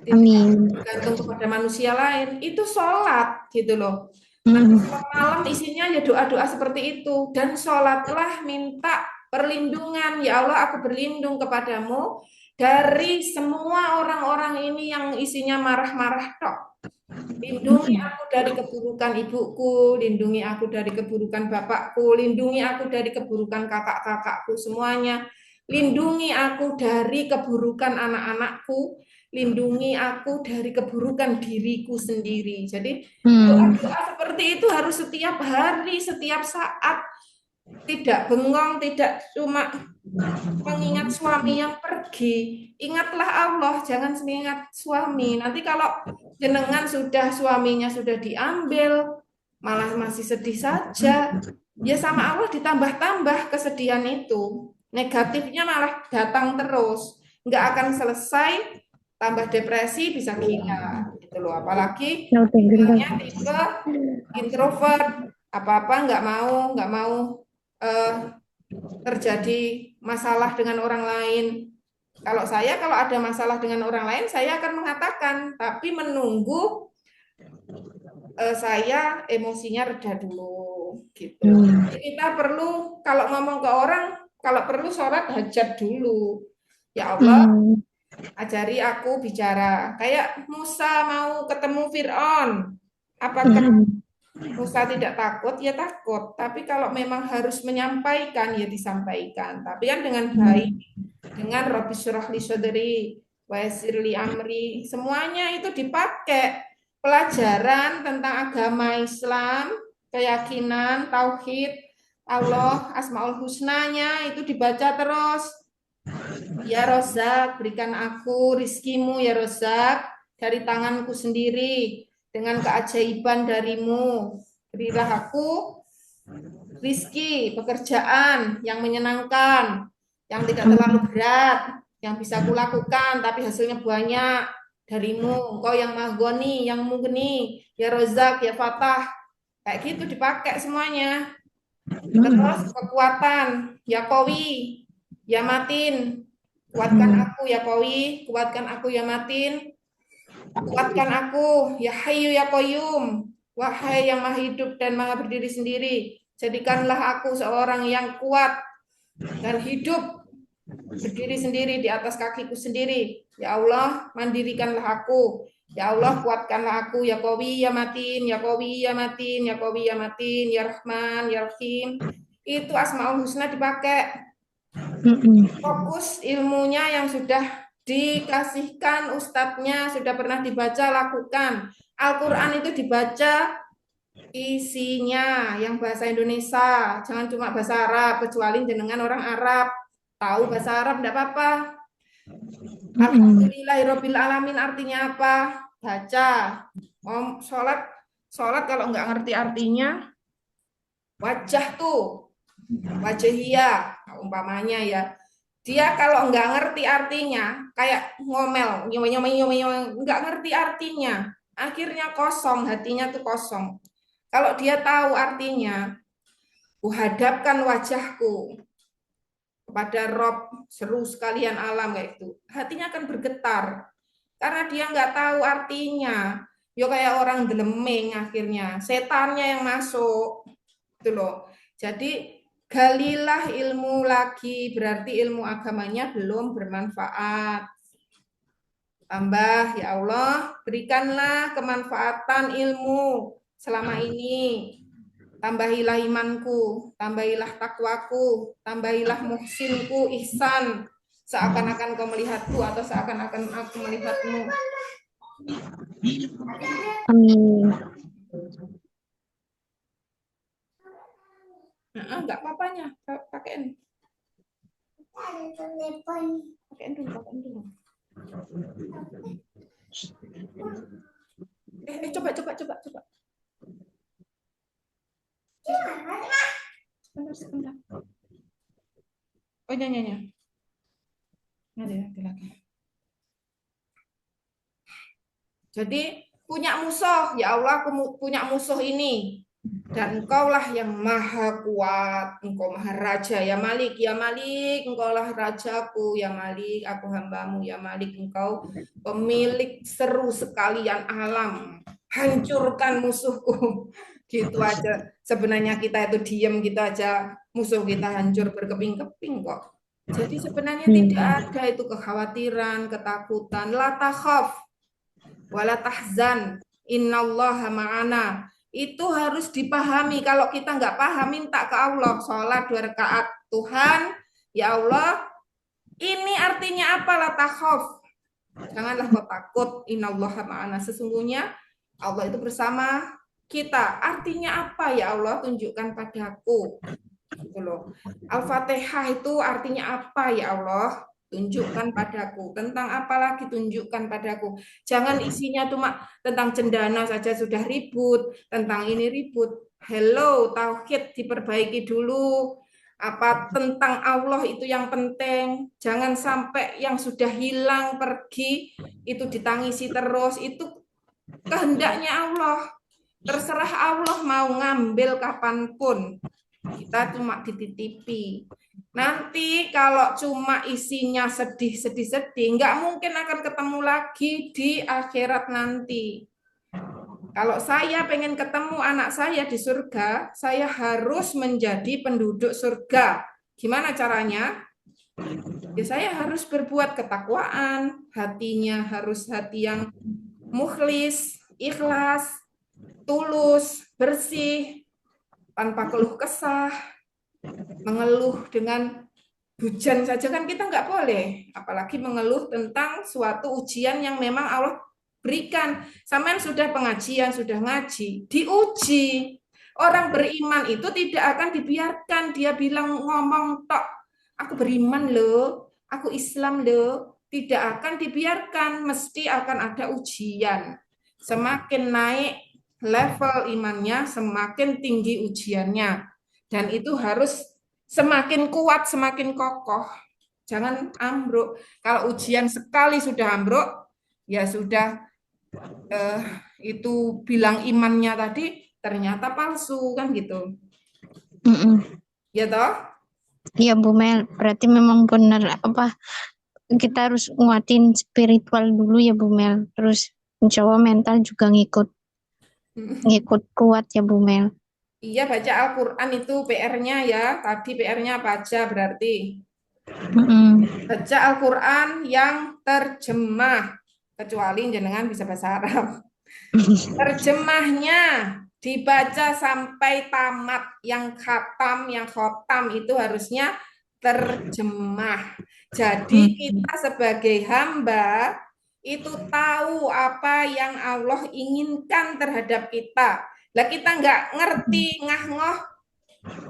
tidak Amin. bergantung kepada manusia lain. Itu sholat gitu loh. Nanti Mm. sholat malam isinya ya doa-doa seperti itu. Dan sholatlah minta perlindungan. Ya Allah, aku berlindung kepadamu dari semua orang-orang ini yang isinya marah-marah tok. Lindungi aku dari keburukan ibuku, lindungi aku dari keburukan bapakku, lindungi aku dari keburukan kakak-kakakku semuanya, lindungi aku dari keburukan anak-anakku, lindungi aku dari keburukan diriku sendiri. Jadi Mm. doa-doa seperti itu harus setiap hari, setiap saat, tidak bengong, tidak cuma mengingat suami yang pergi. Ingatlah Allah, jangan mengingat suami. Nanti kalau jenengan sudah suaminya sudah diambil, malah masih sedih saja. Ya sama Allah ditambah-tambah kesedihan itu. Negatifnya malah datang terus. Nggak akan selesai, tambah depresi, bisa gila. Gitu loh. Apalagi Oke, orangnya bentar. tipe introvert, apa-apa nggak mau eh, terjadi masalah dengan orang lain. Kalau ada masalah dengan orang lain, saya akan mengatakan, tapi menunggu saya emosinya reda dulu, gitu. Hmm. Jadi kita perlu kalau ngomong ke orang, kalau perlu sholat hajat dulu. Ya Allah, Hmm. ajari aku bicara. Kayak Musa mau ketemu Fir'aun. Apakah Hmm. Musa tidak takut? Ya takut. Tapi kalau memang harus menyampaikan, ya disampaikan. Tapi kan dengan baik, Hmm. dengan Rabbi Syrah li Sodri, wa yassir li Amri, semuanya itu dipakai. Pelajaran tentang agama Islam, keyakinan, tauhid, Allah, Asmaul Husnanya itu dibaca terus. Ya Rozak, berikan aku rizkimu ya Rozak dari tanganku sendiri dengan keajaiban darimu. Berilah aku rizki, pekerjaan yang menyenangkan, yang tidak terlalu berat, yang bisa kulakukan tapi hasilnya banyak darimu. Engkau yang Mahgoni, yang Mugni, ya Rozak, ya Fatah. Kayak gitu dipakai semuanya. Terus Hmm. kekuatan, ya Kowi, ya Matin. Kuatkan Hmm. aku ya Kowi, kuatkan aku ya Matin. Kuatkan aku, ya Hayyu ya Qayyum. Wahai yang maha hidup dan maha berdiri sendiri. Jadikanlah aku seorang yang kuat dan hidup berdiri sendiri di atas kakiku sendiri. Ya Allah, mandirikanlah aku. Ya Allah, kuatkanlah aku. Ya Qawi, ya Matin, ya Qawi, ya Matin, ya Qawi, ya Matin, ya Rahman, ya Rahim. Itu Asmaul Husna dipakai. Hmm. Fokus ilmunya yang sudah dikasihkan ustadznya, sudah pernah dibaca, lakukan. Al-Quran itu dibaca isinya yang bahasa Indonesia, jangan cuma bahasa Arab, kecuali jenengan orang Arab. Tahu bahasa Arab enggak apa-apa. Hmm. Alhamdulillahirabbil alamin artinya apa? Baca. Om sholat kalau nggak ngerti artinya, wajah tuh. wajahiyah, umpamanya ya. Dia kalau nggak ngerti artinya, kayak ngomel, nggak ngerti artinya, akhirnya kosong, hatinya tuh kosong. Kalau dia tahu artinya, kuhadapkan wajahku kepada Rob, seru sekalian alam kayak itu, hatinya akan bergetar karena dia nggak tahu artinya. Yo kayak orang deleming akhirnya, setannya yang masuk, itu loh. Jadi galilah ilmu lagi, berarti ilmu agamanya belum bermanfaat. Tambah ya Allah, berikanlah kemanfaatan ilmu selama ini. Tambahilah imanku, tambahilah takwaku, tambahilah muhsinku, ihsan. Seakan-akan kau melihatku atau seakan-akan aku melihatmu. Amin. Nah, enggak apa-apanya, pakaiin. Pakaiin dulu, pakaiin dulu. Coba. Sebentar. Oh, nyanyi. Nanti lagi. Jadi punya musuh, ya Allah, aku punya musuh ini. Dan engkaulah yang maha kuat, engkau maha raja, ya Malik, engkaulah rajaku, ya Malik, aku hambamu, ya Malik, engkau pemilik seru sekalian alam, hancurkan musuhku. Gitu aja. Sebenarnya kita itu diam gitu aja, musuh kita hancur berkeping-keping kok. Jadi sebenarnya tidak ada itu kekhawatiran, ketakutan, la takhaf, wala tahzan, innallaha ma'ana. Itu harus dipahami. Kalau kita nggak paham, minta ke Allah. Sholat 2 rakaat. Tuhan, ya Allah, ini artinya apa? La takhaf. Janganlah kau takut. Innallaha ma'ana. Sesungguhnya Allah itu bersama kita. Artinya apa ya Allah? Tunjukkan padaku. Gitu loh. Al-Fatihah itu artinya apa ya Allah? Tunjukkan padaku. Tentang apa lagi tunjukkan padaku. Jangan isinya cuma tentang cendana saja sudah ribut, tentang ini ribut. Hello, tauhid diperbaiki dulu. Apa tentang Allah itu yang penting. Jangan sampai yang sudah hilang pergi itu ditangisi terus. Itu kehendaknya Allah. Terserah Allah mau ngambil kapanpun. Kita cuma dititipi. Nanti kalau cuma isinya sedih, nggak mungkin akan ketemu lagi di akhirat nanti. Kalau saya pengen ketemu anak saya di surga, saya harus menjadi penduduk surga. Gimana caranya? Ya saya harus berbuat ketakwaan, hatinya harus hati yang mukhlis, ikhlas, tulus, bersih, tanpa keluh kesah, mengeluh dengan hujan saja kan kita nggak boleh, apalagi mengeluh tentang suatu ujian yang memang Allah berikan. Sampean sudah pengajian, sudah ngaji, diuji. Orang beriman itu tidak akan dibiarkan dia bilang ngomong tok, aku beriman loh, aku Islam loh. Tidak akan dibiarkan, mesti akan ada ujian. Semakin naik level imannya, semakin tinggi ujiannya. Dan itu harus semakin kuat, semakin kokoh. Jangan ambruk. Kalau ujian sekali sudah ambruk, ya sudah eh, itu bilang imannya tadi ternyata palsu kan gitu. Ya toh? Iya Bu Mel, berarti memang benar apa kita harus nguatin spiritual dulu ya Bu Mel. Terus insya Allah mental juga ngikut kuat ya Bu Mel. Iya, baca Al-Quran itu PR-nya ya. Tadi PR-nya baca berarti. Baca Al-Quran yang terjemah. Kecuali jenengan bisa bahasa Arab. Terjemahnya dibaca sampai tamat. Yang khotam itu harusnya terjemah. Jadi kita sebagai hamba itu tahu apa yang Allah inginkan terhadap kita. Lah kita nggak ngerti ngah-ngoh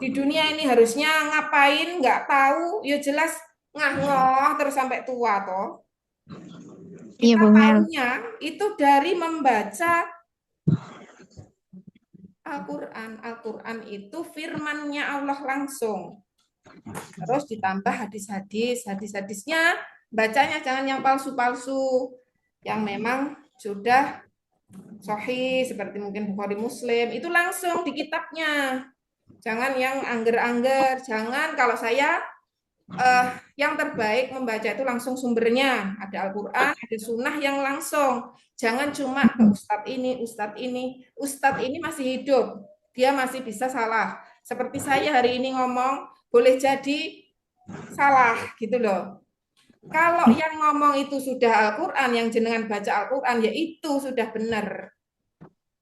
di dunia ini harusnya ngapain nggak tahu, ya jelas ngah-ngoh terus sampai tua toh. Iya Kita Bu Mel. tahunya itu dari membaca Al-Quran itu firman-Nya Allah langsung. Terus ditambah hadis-hadis. Hadis-hadisnya bacanya jangan yang palsu-palsu, yang memang sudah sahih seperti mungkin Bukhari Muslim, itu langsung di kitabnya. Jangan yang angger-angger, jangan. Kalau saya yang terbaik membaca itu langsung sumbernya. Ada Al-Quran, ada sunnah yang langsung. Jangan cuma ke ustadz ini, ustadz ini. Ustadz ini masih hidup, dia masih bisa salah. Seperti saya hari ini ngomong, boleh jadi salah gitu loh. Kalau yang ngomong itu sudah Al-Quran, yang jenengan baca Al-Quran, ya itu sudah benar.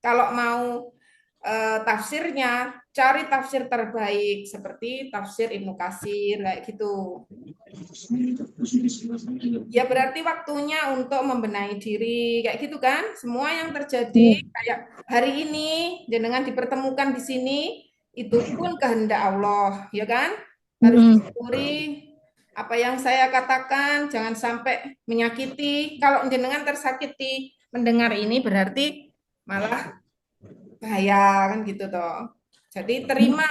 Kalau mau tafsirnya, cari tafsir terbaik seperti tafsir Ibnu Katsir kayak gitu. Ya berarti waktunya untuk membenahi diri kayak gitu kan. Semua yang terjadi kayak hari ini jenengan dipertemukan di sini itu pun kehendak Allah, ya kan? Harus disyukuri apa yang saya katakan, jangan sampai menyakiti. Kalau jenengan tersakiti mendengar ini berarti malah bahaya kan gitu toh. Jadi terima,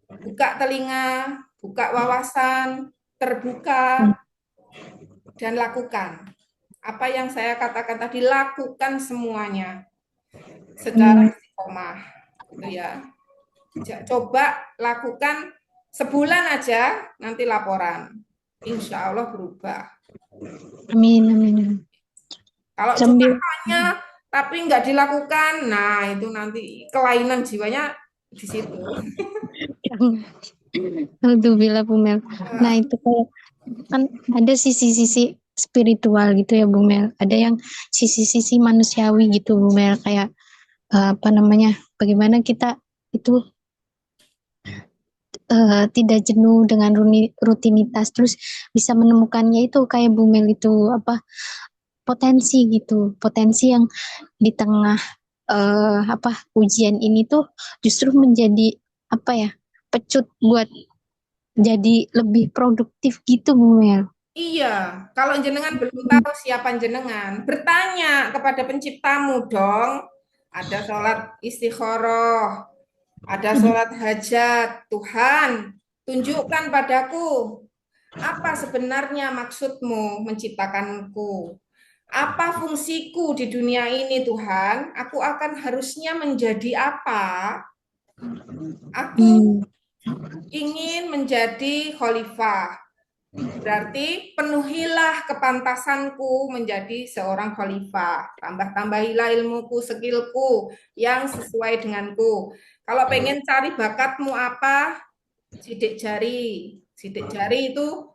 buka telinga, buka wawasan, terbuka dan lakukan. Apa yang saya katakan tadi, lakukan semuanya secara istiqomah gitu ya. Coba lakukan sebulan aja, nanti laporan. Insya Allah berubah. Amin, amin. Kalau cuma Sambil hanya tapi nggak dilakukan, nah itu nanti kelainan jiwanya di situ. Alhamdulillah Bu Mel. Nah itu kalau kan ada sisi-sisi spiritual gitu ya Bu Mel. Ada yang sisi-sisi manusiawi gitu Bu Mel. Kayak apa namanya? Bagaimana kita itu tidak jenuh dengan rutinitas, terus bisa menemukannya itu kayak Bu Mel itu apa potensi gitu, potensi yang di tengah apa ujian ini tuh justru menjadi apa ya pecut buat jadi lebih produktif gitu Bu Mel. Iya, kalau jenengan belum tahu siapa jenengan, bertanya kepada penciptamu dong. Ada sholat istikharah, ada sholat hajat. Tuhan, tunjukkan padaku apa sebenarnya maksudmu menciptakanku. Apa fungsiku di dunia ini Tuhan? Aku akan harusnya menjadi apa? Aku ingin menjadi khalifah. Berarti penuhilah kepantasanku menjadi seorang khalifah. Tambah-tambahilah ilmuku, skillku yang sesuai denganku. Kalau pengen cari bakatmu apa? Sidik jari. Sidik jari itu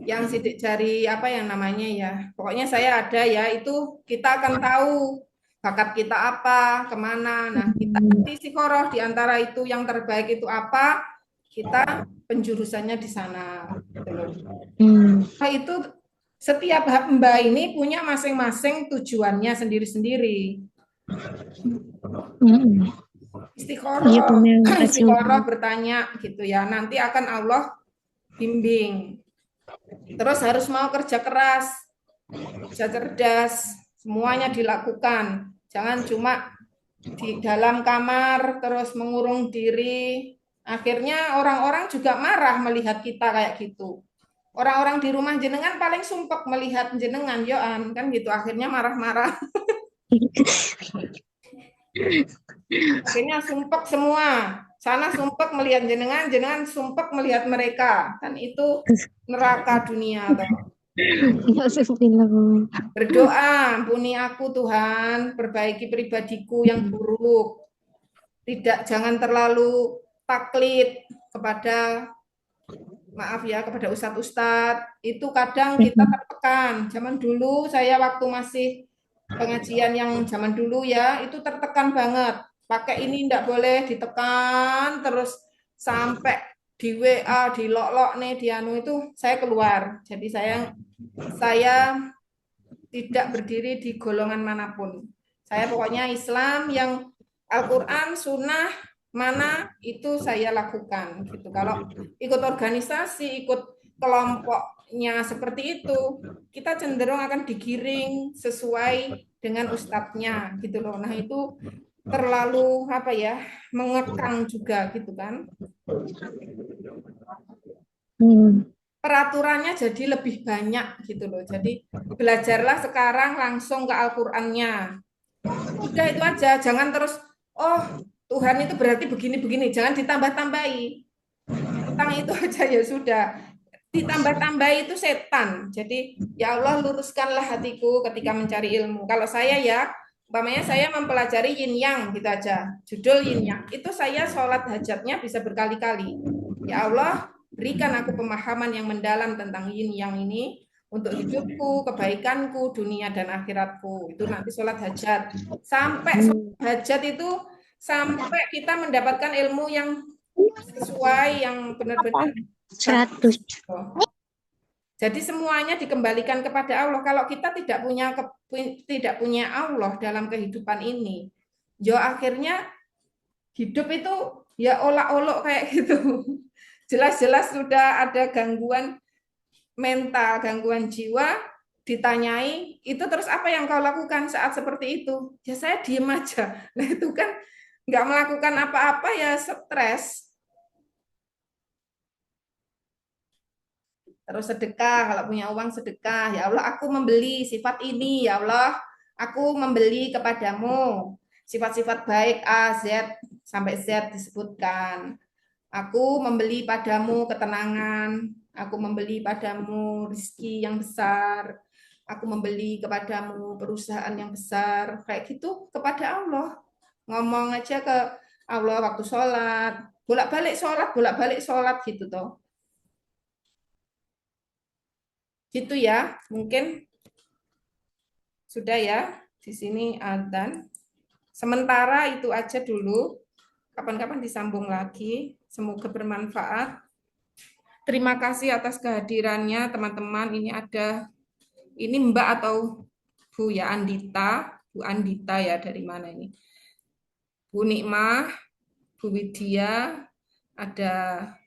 yang sidik jari apa yang namanya ya. Pokoknya saya ada ya, itu kita akan tahu bakat kita apa, kemana. Nah, kita istikharah di antara itu yang terbaik itu apa, kita penjurusannya di sana. Gitu loh. Nah, itu setiap hamba ini punya masing-masing tujuannya sendiri-sendiri. Iya Bu Istikharah, Mel, makasih Bu istikharah Mel. bertanya gitu ya. Nanti akan Allah bimbing. Terus harus mau kerja keras, kerja cerdas, semuanya dilakukan. Jangan cuma di dalam kamar terus mengurung diri. Akhirnya orang-orang juga marah melihat kita kayak gitu. Orang-orang di rumah jenengan paling sumpek melihat jenengan, Yoan, kan gitu. Akhirnya marah-marah. Akhirnya sumpek semua. Sana sumpek melihat jenengan, jenengan sumpek melihat mereka. Kan itu neraka dunia. Toh. Alhamdulillah Bu Mel. Berdoa, ampuni aku Tuhan, perbaiki pribadiku yang buruk. Tidak, jangan terlalu taklid kepada, maaf ya, kepada ustadz-ustadz. Itu kadang kita tertekan. Zaman dulu saya waktu masih pengajian yang zaman dulu ya, itu tertekan banget. Pakai ini tidak boleh ditekan, terus sampai di WA, di lok-lok nih, di anu itu saya keluar. Jadi saya tidak berdiri di golongan manapun. Saya pokoknya Islam yang Al-Quran, Sunnah, mana itu saya lakukan. Gitu. Kalau ikut organisasi, ikut kelompoknya seperti itu, kita cenderung akan digiring sesuai dengan ustadznya gitu loh. Nah itu terlalu apa ya, mengekang juga gitu kan. Hmm. Peraturannya jadi lebih banyak gitu loh. Jadi belajarlah sekarang langsung ke Al-Qur'annya. Udah itu aja, jangan terus oh Tuhan itu berarti begini-begini, jangan ditambah-tambahi. Tentang itu aja ya sudah. Ditambah-tambah itu setan. Jadi ya Allah luruskanlah hatiku ketika mencari ilmu. Kalau saya ya, umpamanya saya mempelajari yin yang gitu aja. Judul yin yang. Itu saya sholat hajatnya bisa berkali-kali. Ya Allah, berikan aku pemahaman yang mendalam tentang yin yang ini untuk hidupku, kebaikanku, dunia dan akhiratku. Itu nanti sholat hajat. Sampai sholat hajat itu sampai kita mendapatkan ilmu yang sesuai, yang benar-benar 100. jadi semuanya dikembalikan kepada Allah. Kalau kita tidak punya Allah dalam kehidupan ini, yo akhirnya hidup itu ya olak-olok kayak gitu. Jelas-jelas sudah ada gangguan mental, gangguan jiwa, ditanyai, itu terus apa yang kau lakukan saat seperti itu? Ya saya diem aja. Nah itu kan nggak melakukan apa-apa ya stres. Terus sedekah, kalau punya uang sedekah. Ya Allah, aku membeli sifat ini. Ya Allah, aku membeli kepadamu. Sifat-sifat baik A, Z, sampai Z disebutkan. Aku membeli padamu ketenangan. Aku membeli padamu rezeki yang besar. Aku membeli kepadamu perusahaan yang besar. Kayak gitu kepada Allah. Ngomong aja ke Allah waktu sholat. Bolak-balik sholat gitu toh. Gitu ya, mungkin sudah ya, di sini adzan. Sementara itu aja dulu. Kapan-kapan disambung lagi. Semoga bermanfaat. Terima kasih atas kehadirannya teman-teman. Ini Mbak atau Bu ya Andita, Bu Andita ya dari mana ini? Bu Nikmah, Bu Widya, ada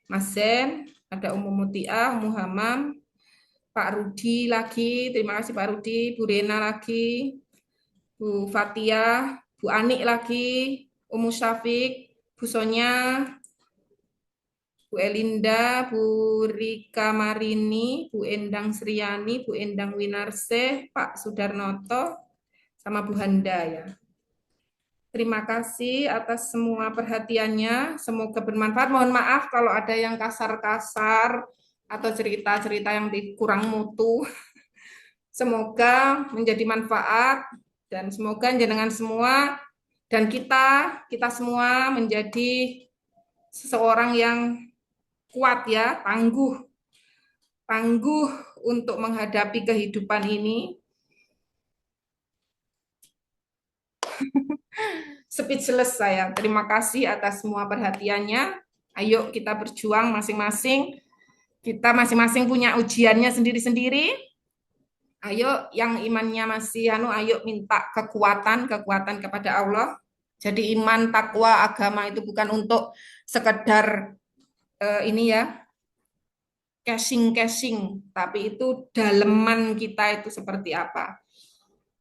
Mas Zen, ada Umu Mutiah, Umu Hamam, Pak Rudi lagi, terima kasih Pak Rudi, Bu Rena lagi, Bu Fatia, Bu Anik lagi, Umu Syafiq, Bu Sonya, Bu Elinda, Bu Rika Marini, Bu Endang Sriani, Bu Endang Winarsih, Pak Sudarnoto, sama Bu Handa ya. Terima kasih atas semua perhatiannya. Semoga bermanfaat. Mohon maaf kalau ada yang kasar-kasar atau cerita-cerita yang kurang mutu. Semoga menjadi manfaat dan semoga jenengan semua dan kita semua menjadi seseorang yang kuat ya, tangguh, tangguh untuk menghadapi kehidupan ini. Speechless saya. Terima kasih atas semua perhatiannya. Ayo kita berjuang masing-masing. Kita masing-masing punya ujiannya sendiri-sendiri. Ayo yang imannya masih ayo minta kekuatan kepada Allah. Jadi iman, takwa, agama itu bukan untuk sekedar ini ya, casing-casing, tapi itu daleman kita itu seperti apa.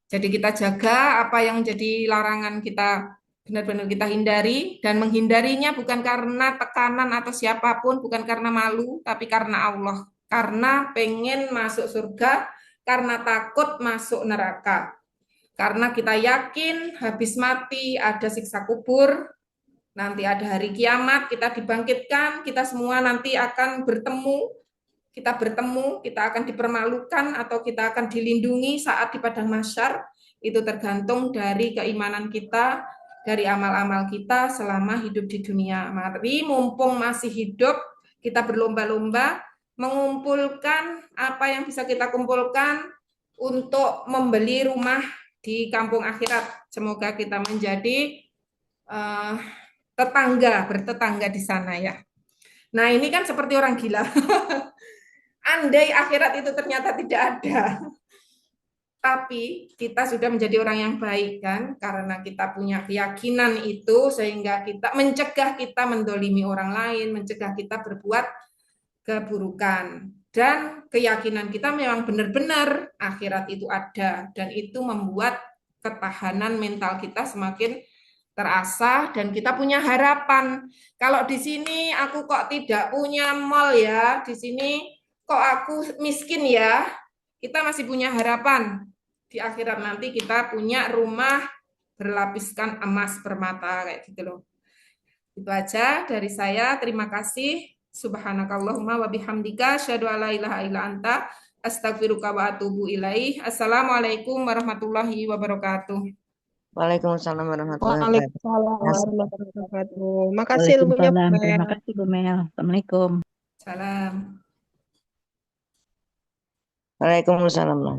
Jadi kita jaga apa yang jadi larangan kita benar-benar kita hindari dan menghindarinya bukan karena tekanan atau siapapun, bukan karena malu, tapi karena Allah. Karena pengen masuk surga, karena takut masuk neraka. Karena kita yakin habis mati ada siksa kubur, nanti ada hari kiamat, kita dibangkitkan, kita semua nanti akan bertemu, kita akan dipermalukan atau kita akan dilindungi saat di padang mahsyar. Itu tergantung dari keimanan kita, dari amal-amal kita selama hidup di dunia. Mari mumpung masih hidup, kita berlomba-lomba mengumpulkan apa yang bisa kita kumpulkan untuk membeli rumah di kampung akhirat. Semoga kita menjadi uh, bertetangga di sana ya. Nah ini kan seperti orang gila. Andai akhirat itu ternyata tidak ada, tapi kita sudah menjadi orang yang baik kan, karena kita punya keyakinan itu, sehingga kita mencegah kita mendolimi orang lain, mencegah kita berbuat keburukan. Dan keyakinan kita memang benar-benar akhirat itu ada, dan itu membuat ketahanan mental kita semakin terasa dan kita punya harapan. Kalau di sini aku kok tidak punya mall ya, di sini kok aku miskin ya, kita masih punya harapan. Di akhirat nanti kita punya rumah berlapiskan emas permata kayak gitu loh. Itu aja dari saya. Terima kasih. Subhanakallahumma wa bihamdika asyhadu alla ilaha illa anta astaghfiruka wa atubu ilaih. Assalamualaikum warahmatullahi wabarakatuh. Waalaikumsalam warahmatullahi wabarakatuh. Waalaikumsalam warahmatullahi wabarakatuh. Makasih ilmunya, Bu Waalaikumsalam. Terima Mel. kasih Bu Mel. Assalamualaikum. Salam. Waalaikumsalam.